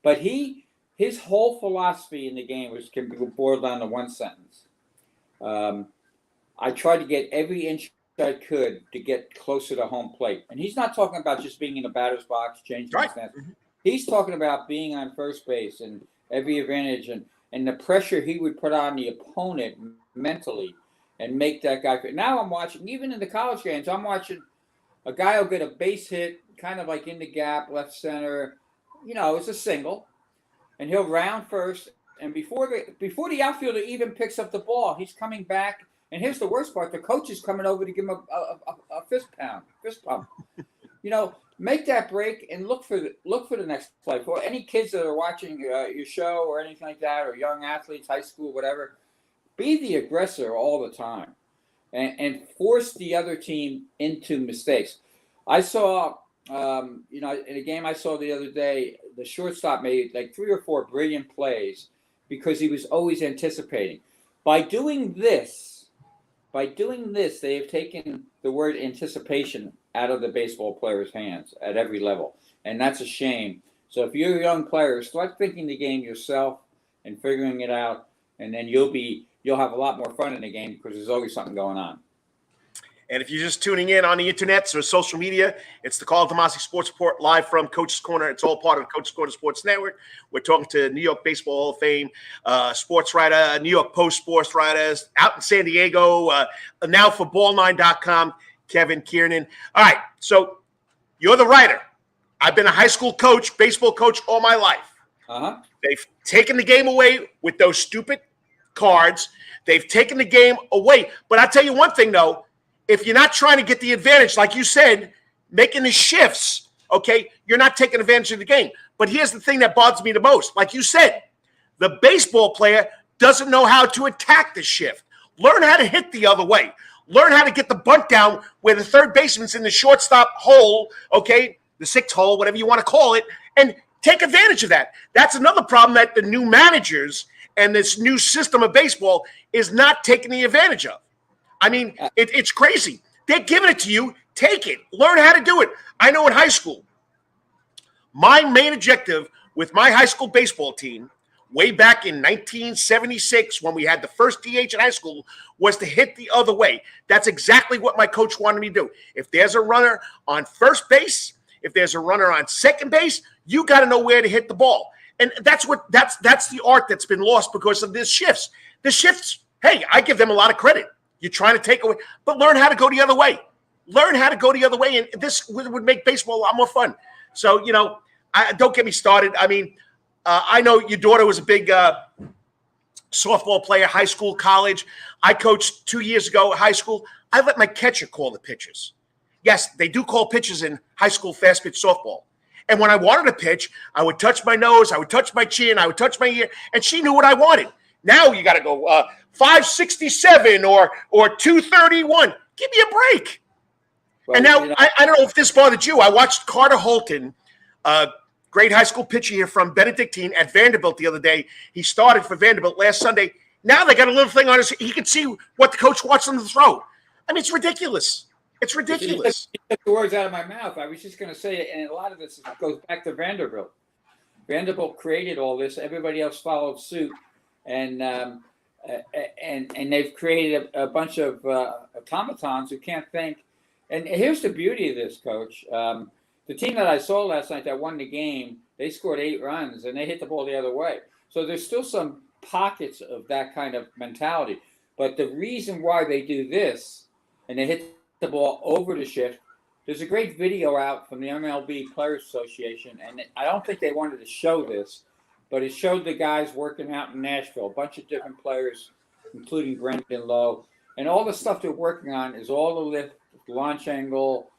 [SPEAKER 7] but his whole philosophy in the game can be boiled down to one sentence. I tried to get every inch I could to get closer to home plate. And he's not talking about just being in the batter's box, changing the stance. Mm-hmm. He's talking about being on first base and every advantage and the pressure he would put on the opponent mentally and make that guy. Now I'm watching, even in the college games, I'm watching a guy will get a base hit, kind of like in the gap, left center. It's a single. And he'll round first. And before the outfielder even picks up the ball, he's coming back. And here's the worst part: the coach is coming over to give him a fist pump. Make that break and look for the next play. For any kids that are watching your show or anything like that, or young athletes, high school, whatever, be the aggressor all the time, and force the other team into mistakes. I saw, in a game I saw the other day, the shortstop made like 3 or 4 brilliant plays because he was always anticipating. By doing this, they have taken the word anticipation out of the baseball player's hands at every level. And that's a shame. So if you're a young player, start thinking the game yourself and figuring it out. And then you'll have a lot more fun in the game because there's always something going on.
[SPEAKER 1] And if you're just tuning in on the internet or social media, it's the Karl DeMasi Sports Report live from Coach's Corner. It's all part of the Coach's Corner Sports Network. We're talking to New York Baseball Hall of Fame sports writer, New York Post sports writers out in San Diego, now for ball9.com, Kevin Kernan. All right, so you're the writer. I've been a high school coach, baseball coach all my life. Uh-huh. They've taken the game away with those stupid cards. They've taken the game away. But I'll tell you one thing, though. If you're not trying to get the advantage, like you said, making the shifts, okay, you're not taking advantage of the game. But here's the thing that bothers me the most. Like you said, the baseball player doesn't know how to attack the shift. Learn how to hit the other way. Learn how to get the bunt down where the third baseman's in the shortstop hole, okay, the sixth hole, whatever you want to call it, and take advantage of that. That's another problem that the new managers and this new system of baseball is not taking the advantage of. I mean, it's crazy. They're giving it to you. Take it. Learn how to do it. I know in high school, my main objective with my high school baseball team way back in 1976 when we had the first DH in high school was to hit the other way. That's exactly what my coach wanted me to do. If there's a runner on first base, if there's a runner on second base, you got to know where to hit the ball. And that's the art that's been lost because of these shifts. The shifts, hey, I give them a lot of credit. You're trying to take away, but learn how to go the other way. Learn how to go the other way, and this would make baseball a lot more fun. So, don't get me started. I mean, I know your daughter was a big softball player, high school, college. I coached 2 years ago at high school. I let my catcher call the pitches. Yes, they do call pitches in high school fast pitch softball. And when I wanted to pitch, I would touch my nose, I would touch my chin, I would touch my ear, and she knew what I wanted. Now you got to go 567 or 231. Give me a break. Well, and now, I don't know if this bothered you. I watched Carter Holton, great high school pitcher here from Benedictine at Vanderbilt the other day. He started for Vanderbilt last Sunday. Now they got a little thing on his. He can see what the coach wants him to throw. I mean, it's ridiculous. It's ridiculous.
[SPEAKER 7] You took the words out of my mouth. I was just going to say it, and a lot of this goes back to Vanderbilt. Vanderbilt created all this. Everybody else followed suit, and they've created a bunch of automatons who can't think. And here's the beauty of this, Coach. The team that I saw last night that won the game, they scored 8 runs, and they hit the ball the other way. So there's still some pockets of that kind of mentality. But the reason why they do this, and they hit the ball over the shift, there's a great video out from the MLB Players Association, and I don't think they wanted to show this, but it showed the guys working out in Nashville, a bunch of different players, including Brendan Lowe. And all the stuff they're working on is all the lift, launch angle,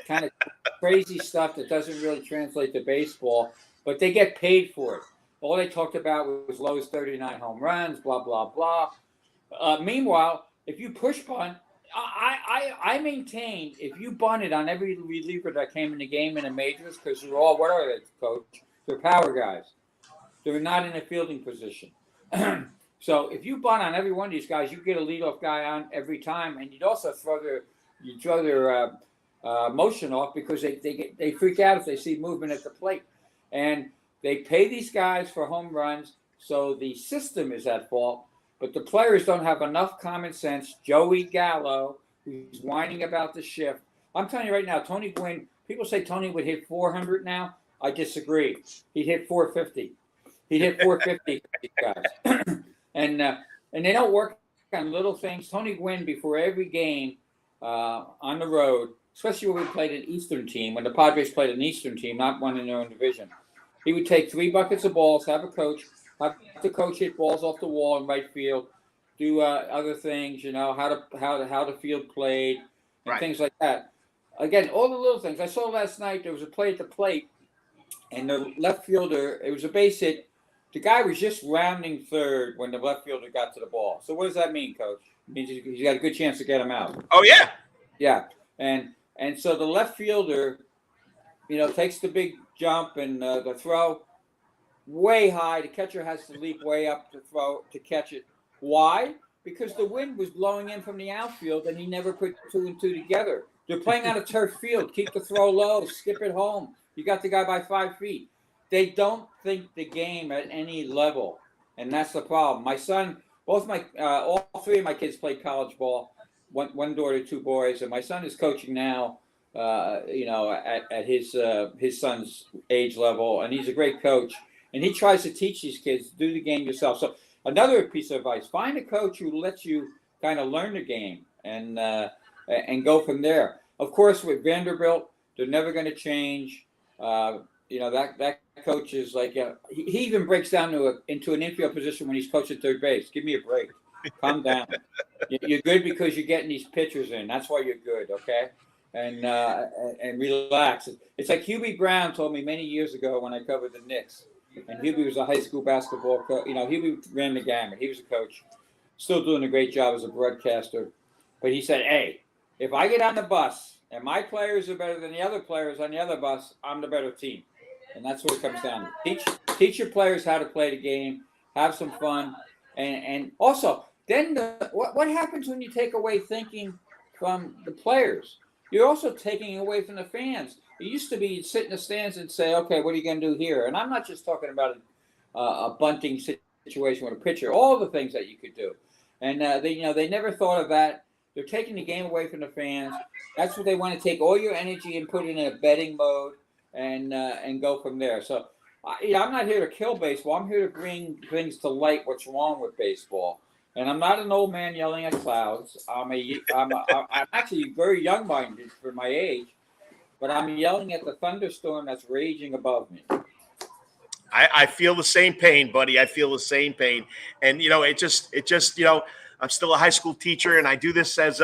[SPEAKER 7] kind of crazy stuff that doesn't really translate to baseball, but they get paid for it. All they talked about was Lowe's 39 home runs, blah, blah, blah. Meanwhile, if you push bunt, I maintained if you bunted on every reliever that came in the game in the majors, because they're all, what are they, Coach? They're power guys. They're not in a fielding position. So if you bunt on every one of these guys, you get a leadoff guy on every time, and you'd also throw their motion off because they freak out if they see movement at the plate. And they pay these guys for home runs, so the system is at fault. But the players don't have enough common sense. Joey Gallo, who's whining about the shift. I'm telling you right now, Tony Gwynn, people say Tony would hit 400 now. I disagree. He'd hit 450. He'd hit 450 for these guys. And they don't work on little things. Tony Gwynn, before every game on the road, especially when we played an Eastern team, when the Padres played an Eastern team, not one in their own division, he would take 3 buckets of balls, have the coach hit balls off the wall in right field, do other things, how the field played, and right, things like that. Again, all the little things. I saw last night there was a play at the plate, and the left fielder, it was a base hit. The guy was just rounding third when the left fielder got to the ball. So what does that mean, Coach? It means he's got a good chance to get him out.
[SPEAKER 1] Oh, yeah.
[SPEAKER 7] Yeah. And so the left fielder, takes the big jump and the throw way high. The catcher has to leap way up to catch it. Why? Because the wind was blowing in from the outfield, and he never put 2 and 2 together. They're playing on a turf field. Keep the throw low. Skip it home. You got the guy by 5 feet. They don't think the game at any level, and that's the problem. My son, all 3 of my kids played college ball. One daughter, 2 boys, and my son is coaching now. At his son's age level, and he's a great coach. And he tries to teach these kids, do the game yourself. So another piece of advice: find a coach who lets you kind of learn the game and go from there. Of course, with Vanderbilt, they're never going to change. That coach is like he even breaks down into an infield position when he's coaching third base. Give me a break. Calm down. You're good because you're getting these pitchers in. That's why you're good. Okay. And relax. It's like Hubie Brown told me many years ago when I covered the Knicks. And Hubie was a high school basketball coach. Hubie ran the gamut. He was a coach, still doing a great job as a broadcaster. But he said, hey, if I get on the bus and my players are better than the other players on the other bus, I'm the better team. And that's what it comes down to. Teach your players how to play the game, have some fun. And also, then what happens when you take away thinking from the players? You're also taking away from the fans. It used to be you'd sit in the stands and say, okay, what are you going to do here? And I'm not just talking about a bunting situation with a pitcher, all the things that you could do. And they never thought of that. They're taking the game away from the fans. That's what they want to take all your energy and put it in a betting mode and go from there. So, I'm not here to kill baseball. I'm here to bring things to light what's wrong with baseball. And I'm not an old man yelling at clouds. I'm actually very young-minded for my age, but I'm yelling at the thunderstorm that's raging above me.
[SPEAKER 1] I feel the same pain, buddy. I feel the same pain. And, it just, I'm still a high school teacher and I do this as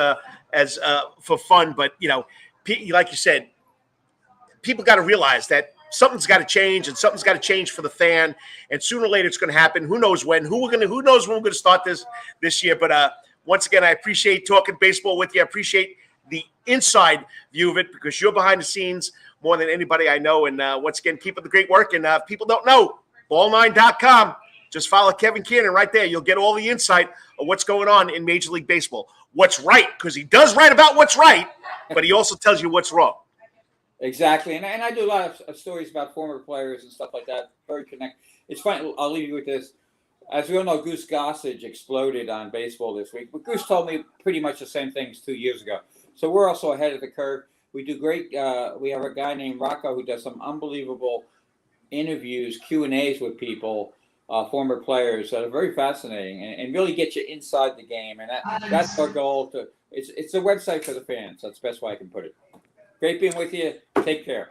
[SPEAKER 1] for fun. But, like you said, people got to realize that something's got to change and something's got to change for the fan. And sooner or later it's going to happen. Who knows when? Who knows when we're going to start this year? But once again, I appreciate talking baseball with you. I appreciate the inside view of it because you're behind the scenes more than anybody I know. And once again, keep up the great work. And if people don't know, ball9.com. Just follow Kevin Kernan right there. You'll get all the insight of what's going on in Major League Baseball. What's right, because he does write about what's right, but he also tells you what's wrong.
[SPEAKER 7] Exactly. And I do a lot of stories about former players and stuff like that. Very connected. It's funny. I'll leave you with this. As we all know, Goose Gossage exploded on baseball this week. But Goose told me pretty much the same things 2 years ago. So we're also ahead of the curve. We do great. We have a guy named Rocco who does some unbelievable interviews, Q&As with people, former players that are very fascinating and really get you inside the game. And that's our goal. It's a website for the fans. That's the best way I can put it. Great being with you. Take care.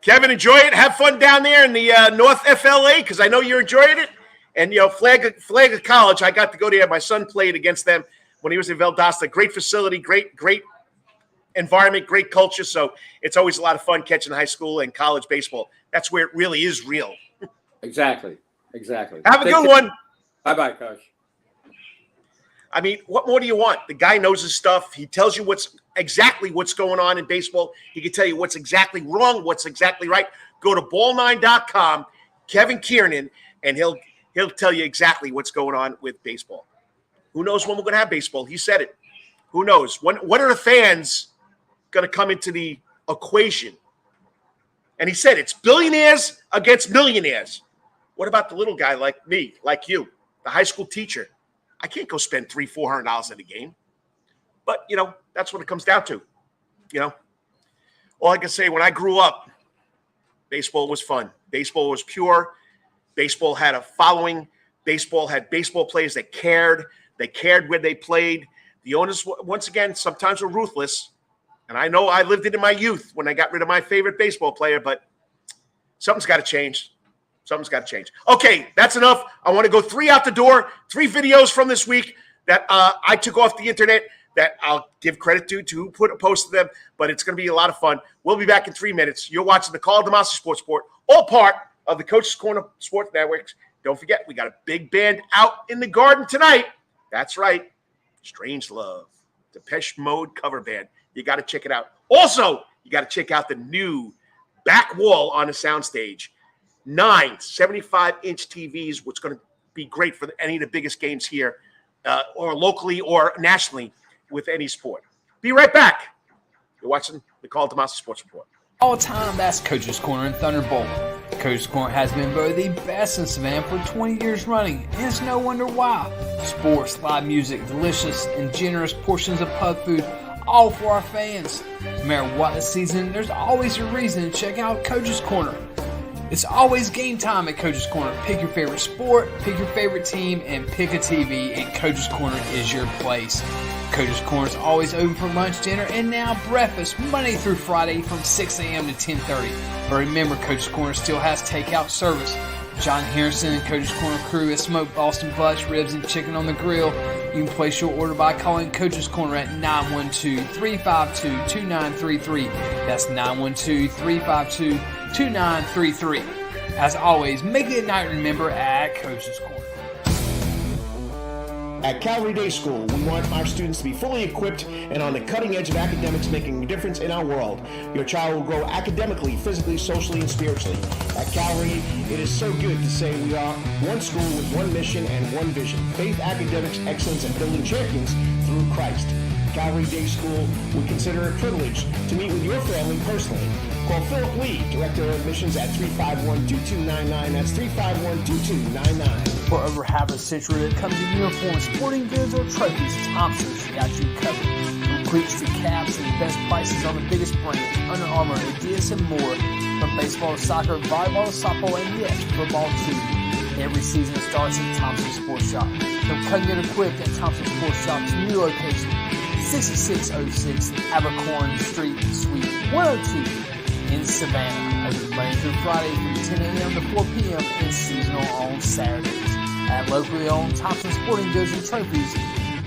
[SPEAKER 1] Kevin, enjoy it. Have fun down there in the North FLA because I know you're enjoying it. And, Flagler College, I got to go there. My son played against them when he was in Valdosta. Great facility, great environment, great culture. So it's always a lot of fun catching high school and college baseball. That's where it really is real.
[SPEAKER 7] Exactly.
[SPEAKER 1] Have a good one.
[SPEAKER 7] Bye-bye, Coach.
[SPEAKER 1] I mean, what more do you want? The guy knows his stuff. He tells you exactly what's going on in baseball. He can tell you what's exactly wrong, what's exactly right. Go to ball9.com, Kevin Kernan, and he'll tell you exactly what's going on with baseball. Who knows when we're going to have baseball? He said it. Who knows? When are the fans going to come into the equation? And he said it's billionaires against millionaires. What about the little guy like me, like you, the high school teacher? I can't go spend $300-$400 at a game. But, that's what it comes down to. All I can say, when I grew up, baseball was fun. Baseball was pure. Baseball had a following. Baseball had baseball players that cared. They cared where they played. The owners, once again, sometimes were ruthless. And I know I lived it in my youth when I got rid of my favorite baseball player, but something's got to change. Something's got to change. Okay, that's enough. I want to go 3 out the door, 3 videos from this week that I took off the internet that I'll give credit to who posted them, but it's going to be a lot of fun. We'll be back in 3 minutes. You're watching the Karl DeMasi Sports Report, all part of the Coach's Corner Sports Networks. Don't forget, we got a big band out in the garden tonight. That's right. Strange Love, Depeche Mode cover band. You got to check it out. Also, you got to check out the new back wall on the soundstage. 9 75-inch TVs, which is going to be great for any of the biggest games here or locally or nationally with any sport. Be right back. You're watching the Karl DeMasi Sports Report.
[SPEAKER 2] All time, that's Coach's Corner and Thunderbolt. Coach's Corner has been voted the best in Savannah for 20 years running, and it's no wonder why. Sports, live music, delicious and generous portions of pub food, all for our fans. No matter what the season, there's always a reason to check out Coach's Corner. It's always game time at Coach's Corner. Pick your favorite sport, pick your favorite team, and pick a TV, and Coach's Corner is your place. Coach's Corner is always open for lunch, dinner, and now breakfast, Monday through Friday from 6 a.m. to 10:30. But remember, Coach's Corner still has takeout service. John Harrison and Coach's Corner crew has smoked Boston butts, ribs, and chicken on the grill. You can place your order by calling Coach's Corner at 912-352-2933. That's 912-352-2933. As always, make it a night to remember at Coach's Corner.
[SPEAKER 3] At Calvary Day School, we want our students to be fully equipped and on the cutting edge of academics, making a difference in our world. Your child will grow academically, physically, socially, and spiritually. At Calvary, it is so good to say we are one school with one mission and one vision: faith, academics, excellence, and building champions through Christ. Calvary Day School would consider it a privilege to meet with your family personally. Call Philip Lee, Director of Admissions at 351-2299. That's 351-2299.
[SPEAKER 2] For over half a century, when it comes to uniforms, sporting goods, or trophies, Thompson's got you covered. From cleats to caps and the best prices on the biggest brands, Under Armour, Adidas, and more. From baseball to soccer, volleyball to softball, and yes, football too. Every season starts at Thompson Sports Shop. From cutting and equipped at Thompson Sports Shop's new location, 6606 Abercorn Street, Suite 102 in Savannah. Open Monday through Friday from 10 a.m. to 4 p.m. and seasonal on Saturdays. At locally owned Thompson Sporting Goods and Trophies,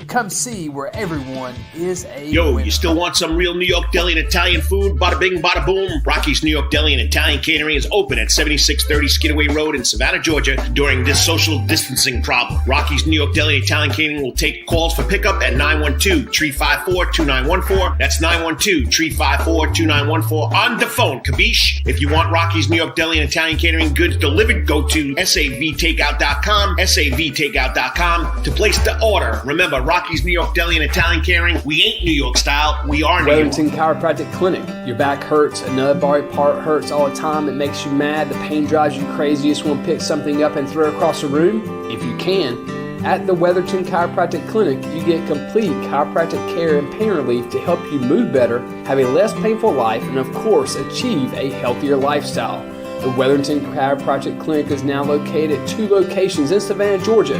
[SPEAKER 2] come see where everyone is a winner.
[SPEAKER 3] You still want some real New York deli and Italian food? Bada bing, bada boom. Rocky's New York Deli and Italian Catering is open at 7630 Skidaway Road in Savannah, Georgia during this social distancing problem. Rocky's New York Deli and Italian Catering will take calls for pickup at 912-354-2914. That's 912-354-2914 on the phone, capiche? If you want Rocky's New York Deli and Italian Catering goods delivered, go to savtakeout.com, savtakeout.com to place the order. Remember, Rocky's New York Deli and Italian Catering, we ain't New York style, we are New York.
[SPEAKER 4] Wetherington Chiropractic Clinic. Your back hurts, another body part hurts all the time, it makes you mad, the pain drives you crazy, you just want to pick something up and throw it across the room? If you can, at the Wetherington Chiropractic Clinic, you get complete chiropractic care and pain relief to help you move better, have a less painful life, and of course, achieve a healthier lifestyle. The Wetherington Chiropractic Clinic is now located at 2 locations in Savannah, Georgia,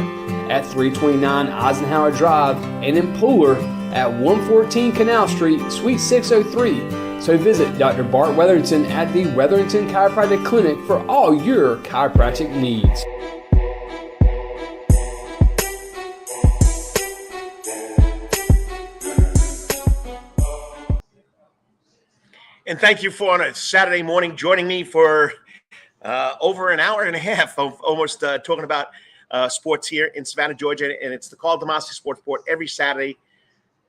[SPEAKER 4] at 329 Eisenhower Drive, and in Pooler at 114 Canal Street, Suite 603. So visit Dr. Bart Wetherington at the Wetherington Chiropractic Clinic for all your chiropractic needs.
[SPEAKER 1] And thank you for on a Saturday morning joining me for over an hour and a half of almost talking about sports here in Savannah, Georgia. And it's the Karl DeMasi Sports Report every Saturday,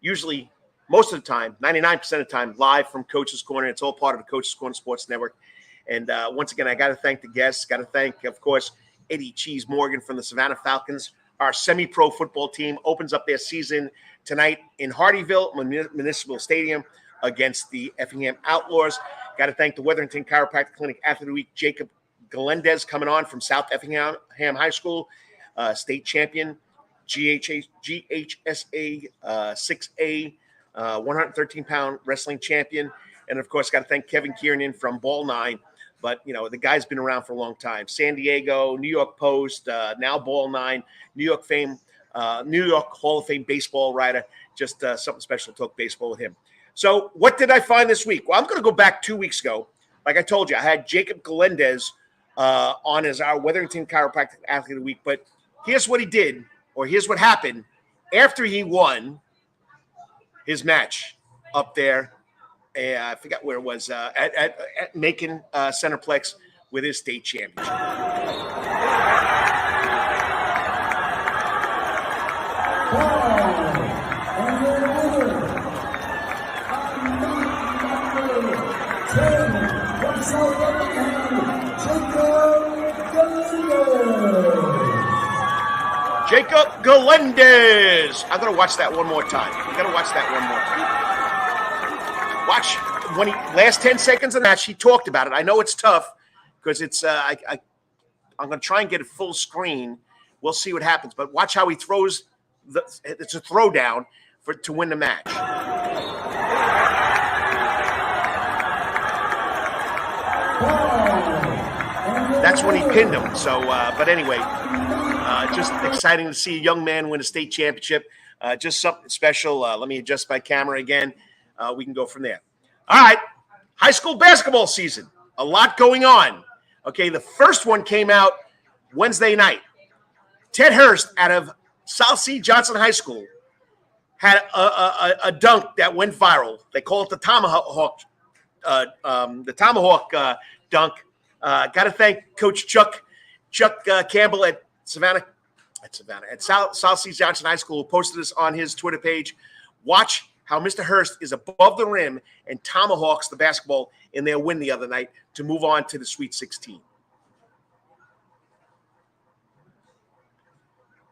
[SPEAKER 1] usually most of the time, 99% of the time, live from Coach's Corner. It's all part of the Coach's Corner Sports Network. And once again, I got to thank the guests. Got to thank, of course, Eddie Cheese Morgan from the Savannah Falcons. Our semi-pro football team opens up their season tonight in Hardyville Municipal Stadium against the Effingham Outlaws. Got to thank the Wetherington Chiropractic Clinic Athlete of the Week, Jacob Galindez, coming on from South Effingham High School, state champion, GHSA 6A, 113-pound wrestling champion. And, of course, got to thank Kevin Kernan from Ball 9. But, you know, the guy's been around for a long time. San Diego, New York Post, now Ball 9, New York Hall of Fame baseball writer. Just something special to talk baseball with him. So what did I find this week? Well, I'm going to go back 2 weeks ago. Like I told you, I had Jacob Galindez on as our Wetherington Chiropractic Athlete of the Week. But here's what he did, or here's what happened after he won his match up there. I forgot where it was, at Macon Centerplex with his state championship. Jacob Galindez. I'm going to watch that one more time. Watch when he last 10 seconds of the match, he talked about it. I know it's tough because it's I'm going to try and get it full screen. We'll see what happens, but watch how he throws. It's a throwdown to win the match. That's when he pinned him. So, but anyway, just exciting to see a young man win a state championship. Just something special. Let me adjust my camera again. We can go from there. All right, high school basketball season. A lot going on. Okay, the first one came out Wednesday night. Ted Hurst out of South C. Johnson High School had a dunk that went viral. They call it the Tomahawk dunk. Got to thank Coach Chuck Campbell at South C. Johnson High School, who posted this on his Twitter page. Watch how Mr. Hurst is above the rim and tomahawks the basketball in their win the other night to move on to the Sweet 16.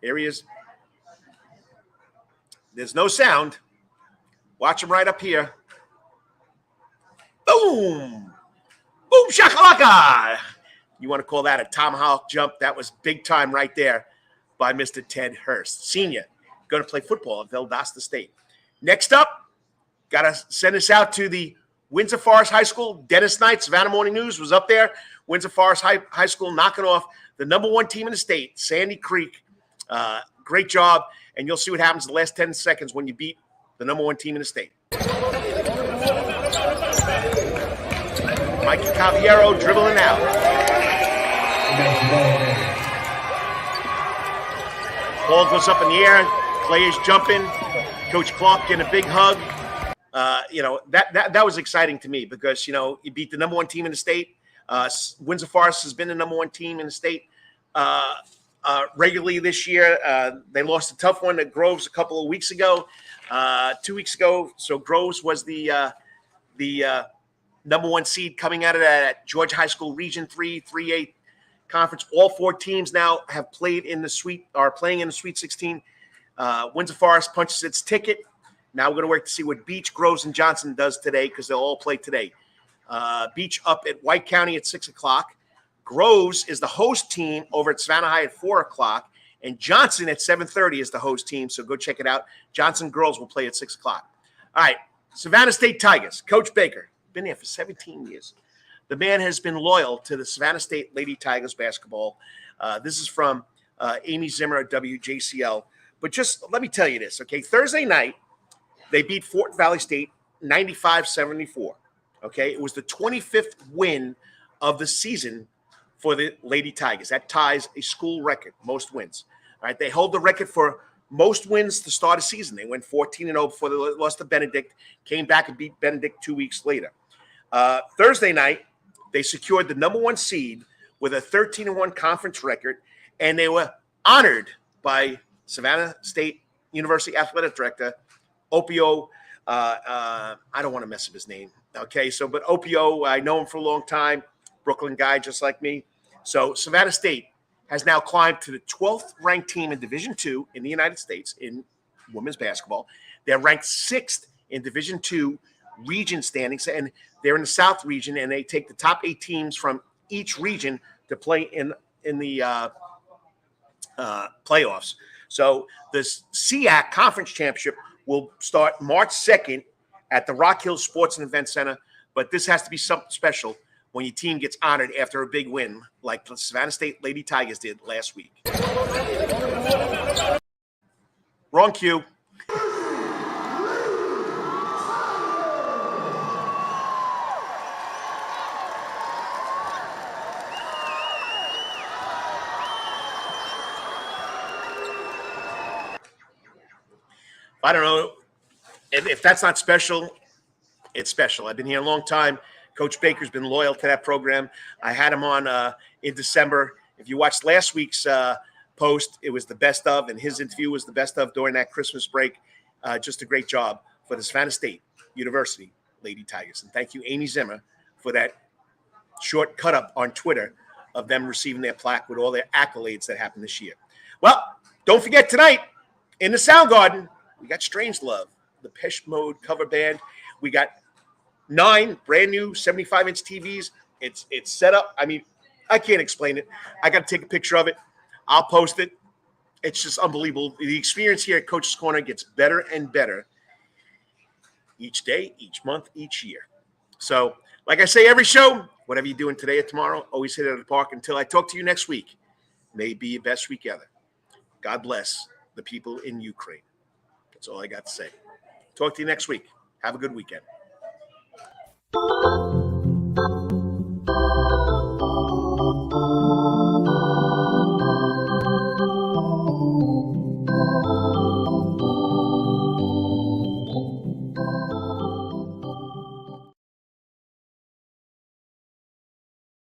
[SPEAKER 1] Here he is. There's no sound. Watch him right up here. Boom! Boom shakalaka! You want to call that a tomahawk jump? That was big time right there by Mr. Ted Hurst, senior, going to play football at Valdosta State. Next up, got to send us out to the Windsor Forest High School. Dennis Knight, Savannah Morning News, was up there. Windsor Forest High School knocking off the number one team in the state, Sandy Creek. Great job, and you'll see what happens in the last 10 seconds when you beat the number one team in the state. Mikey Caballero dribbling out. Ball goes up in the air. Clay is jumping. Coach Clark getting a big hug. That was exciting to me because, you beat the number one team in the state. Windsor Forest has been the number one team in the state regularly this year. They lost a tough one to Groves a couple of weeks ago, 2 weeks ago. So Groves was the number one seed coming out of that Georgia High School Region 3-3A conference. All four teams now have played in the are playing in the Sweet 16. Windsor Forest punches its ticket. Now we're going to work to see what Beach, Groves, and Johnson does today because they'll all play today. Beach up at White County at 6 o'clock. Groves is the host team over at Savannah High at 4 o'clock. And Johnson at 7:30 is the host team, so go check it out. Johnson girls will play at 6 o'clock. All right, Savannah State Tigers. Coach Baker, been there for 17 years. The man has been loyal to the Savannah State Lady Tigers basketball. This is from Amy Zimmer at WJCL. But just let me tell you this, okay? Thursday night, they beat Fort Valley State 95-74. Okay, it was the 25th win of the season for the Lady Tigers. That ties a school record, most wins. All right, they hold the record for most wins to start a season. They went 14-0 before they lost to Benedict, came back and beat Benedict 2 weeks later. Thursday night, they secured the number one seed with a 13-1 conference record, and they were honored by Savannah State University Athletic Director, Opio. I don't want to mess up his name. Okay, but Opio, I know him for a long time, Brooklyn guy just like me. So Savannah State has now climbed to the 12th ranked team in Division II in the United States in women's basketball. They're ranked 6th in Division II region standings, and they're in the South region, and they take the top 8 teams from each region to play in the playoffs. So the SEAC Conference Championship will start March 2nd at the Rock Hill Sports and Event Center, but this has to be something special when your team gets honored after a big win like the Savannah State Lady Tigers did last week. Wrong cue. I don't know if that's not special. It's special. I've been here a long time. Coach Baker's been loyal to that program. I had him on in December. If you watched last week's post, it was the best of, and his interview was the best of during that Christmas break. Just a great job for the Savannah State University Lady Tigers. And thank you, Amy Zimmer, for that short cut-up on Twitter of them receiving their plaque with all their accolades that happened this year. Well, don't forget tonight in the Soundgarden, we got Strangelove, the Depeche Mode cover band. We got 9 brand new 75-inch TVs. It's set up. I mean, I can't explain it. I got to take a picture of it. I'll post it. It's just unbelievable. The experience here at Coach's Corner gets better and better each day, each month, each year. So, like I say every show, whatever you're doing today or tomorrow, always hit it at the park. Until I talk to you next week, may be your best week ever. God bless the people in Ukraine. That's all I got to say. Talk to you next week. Have a good weekend.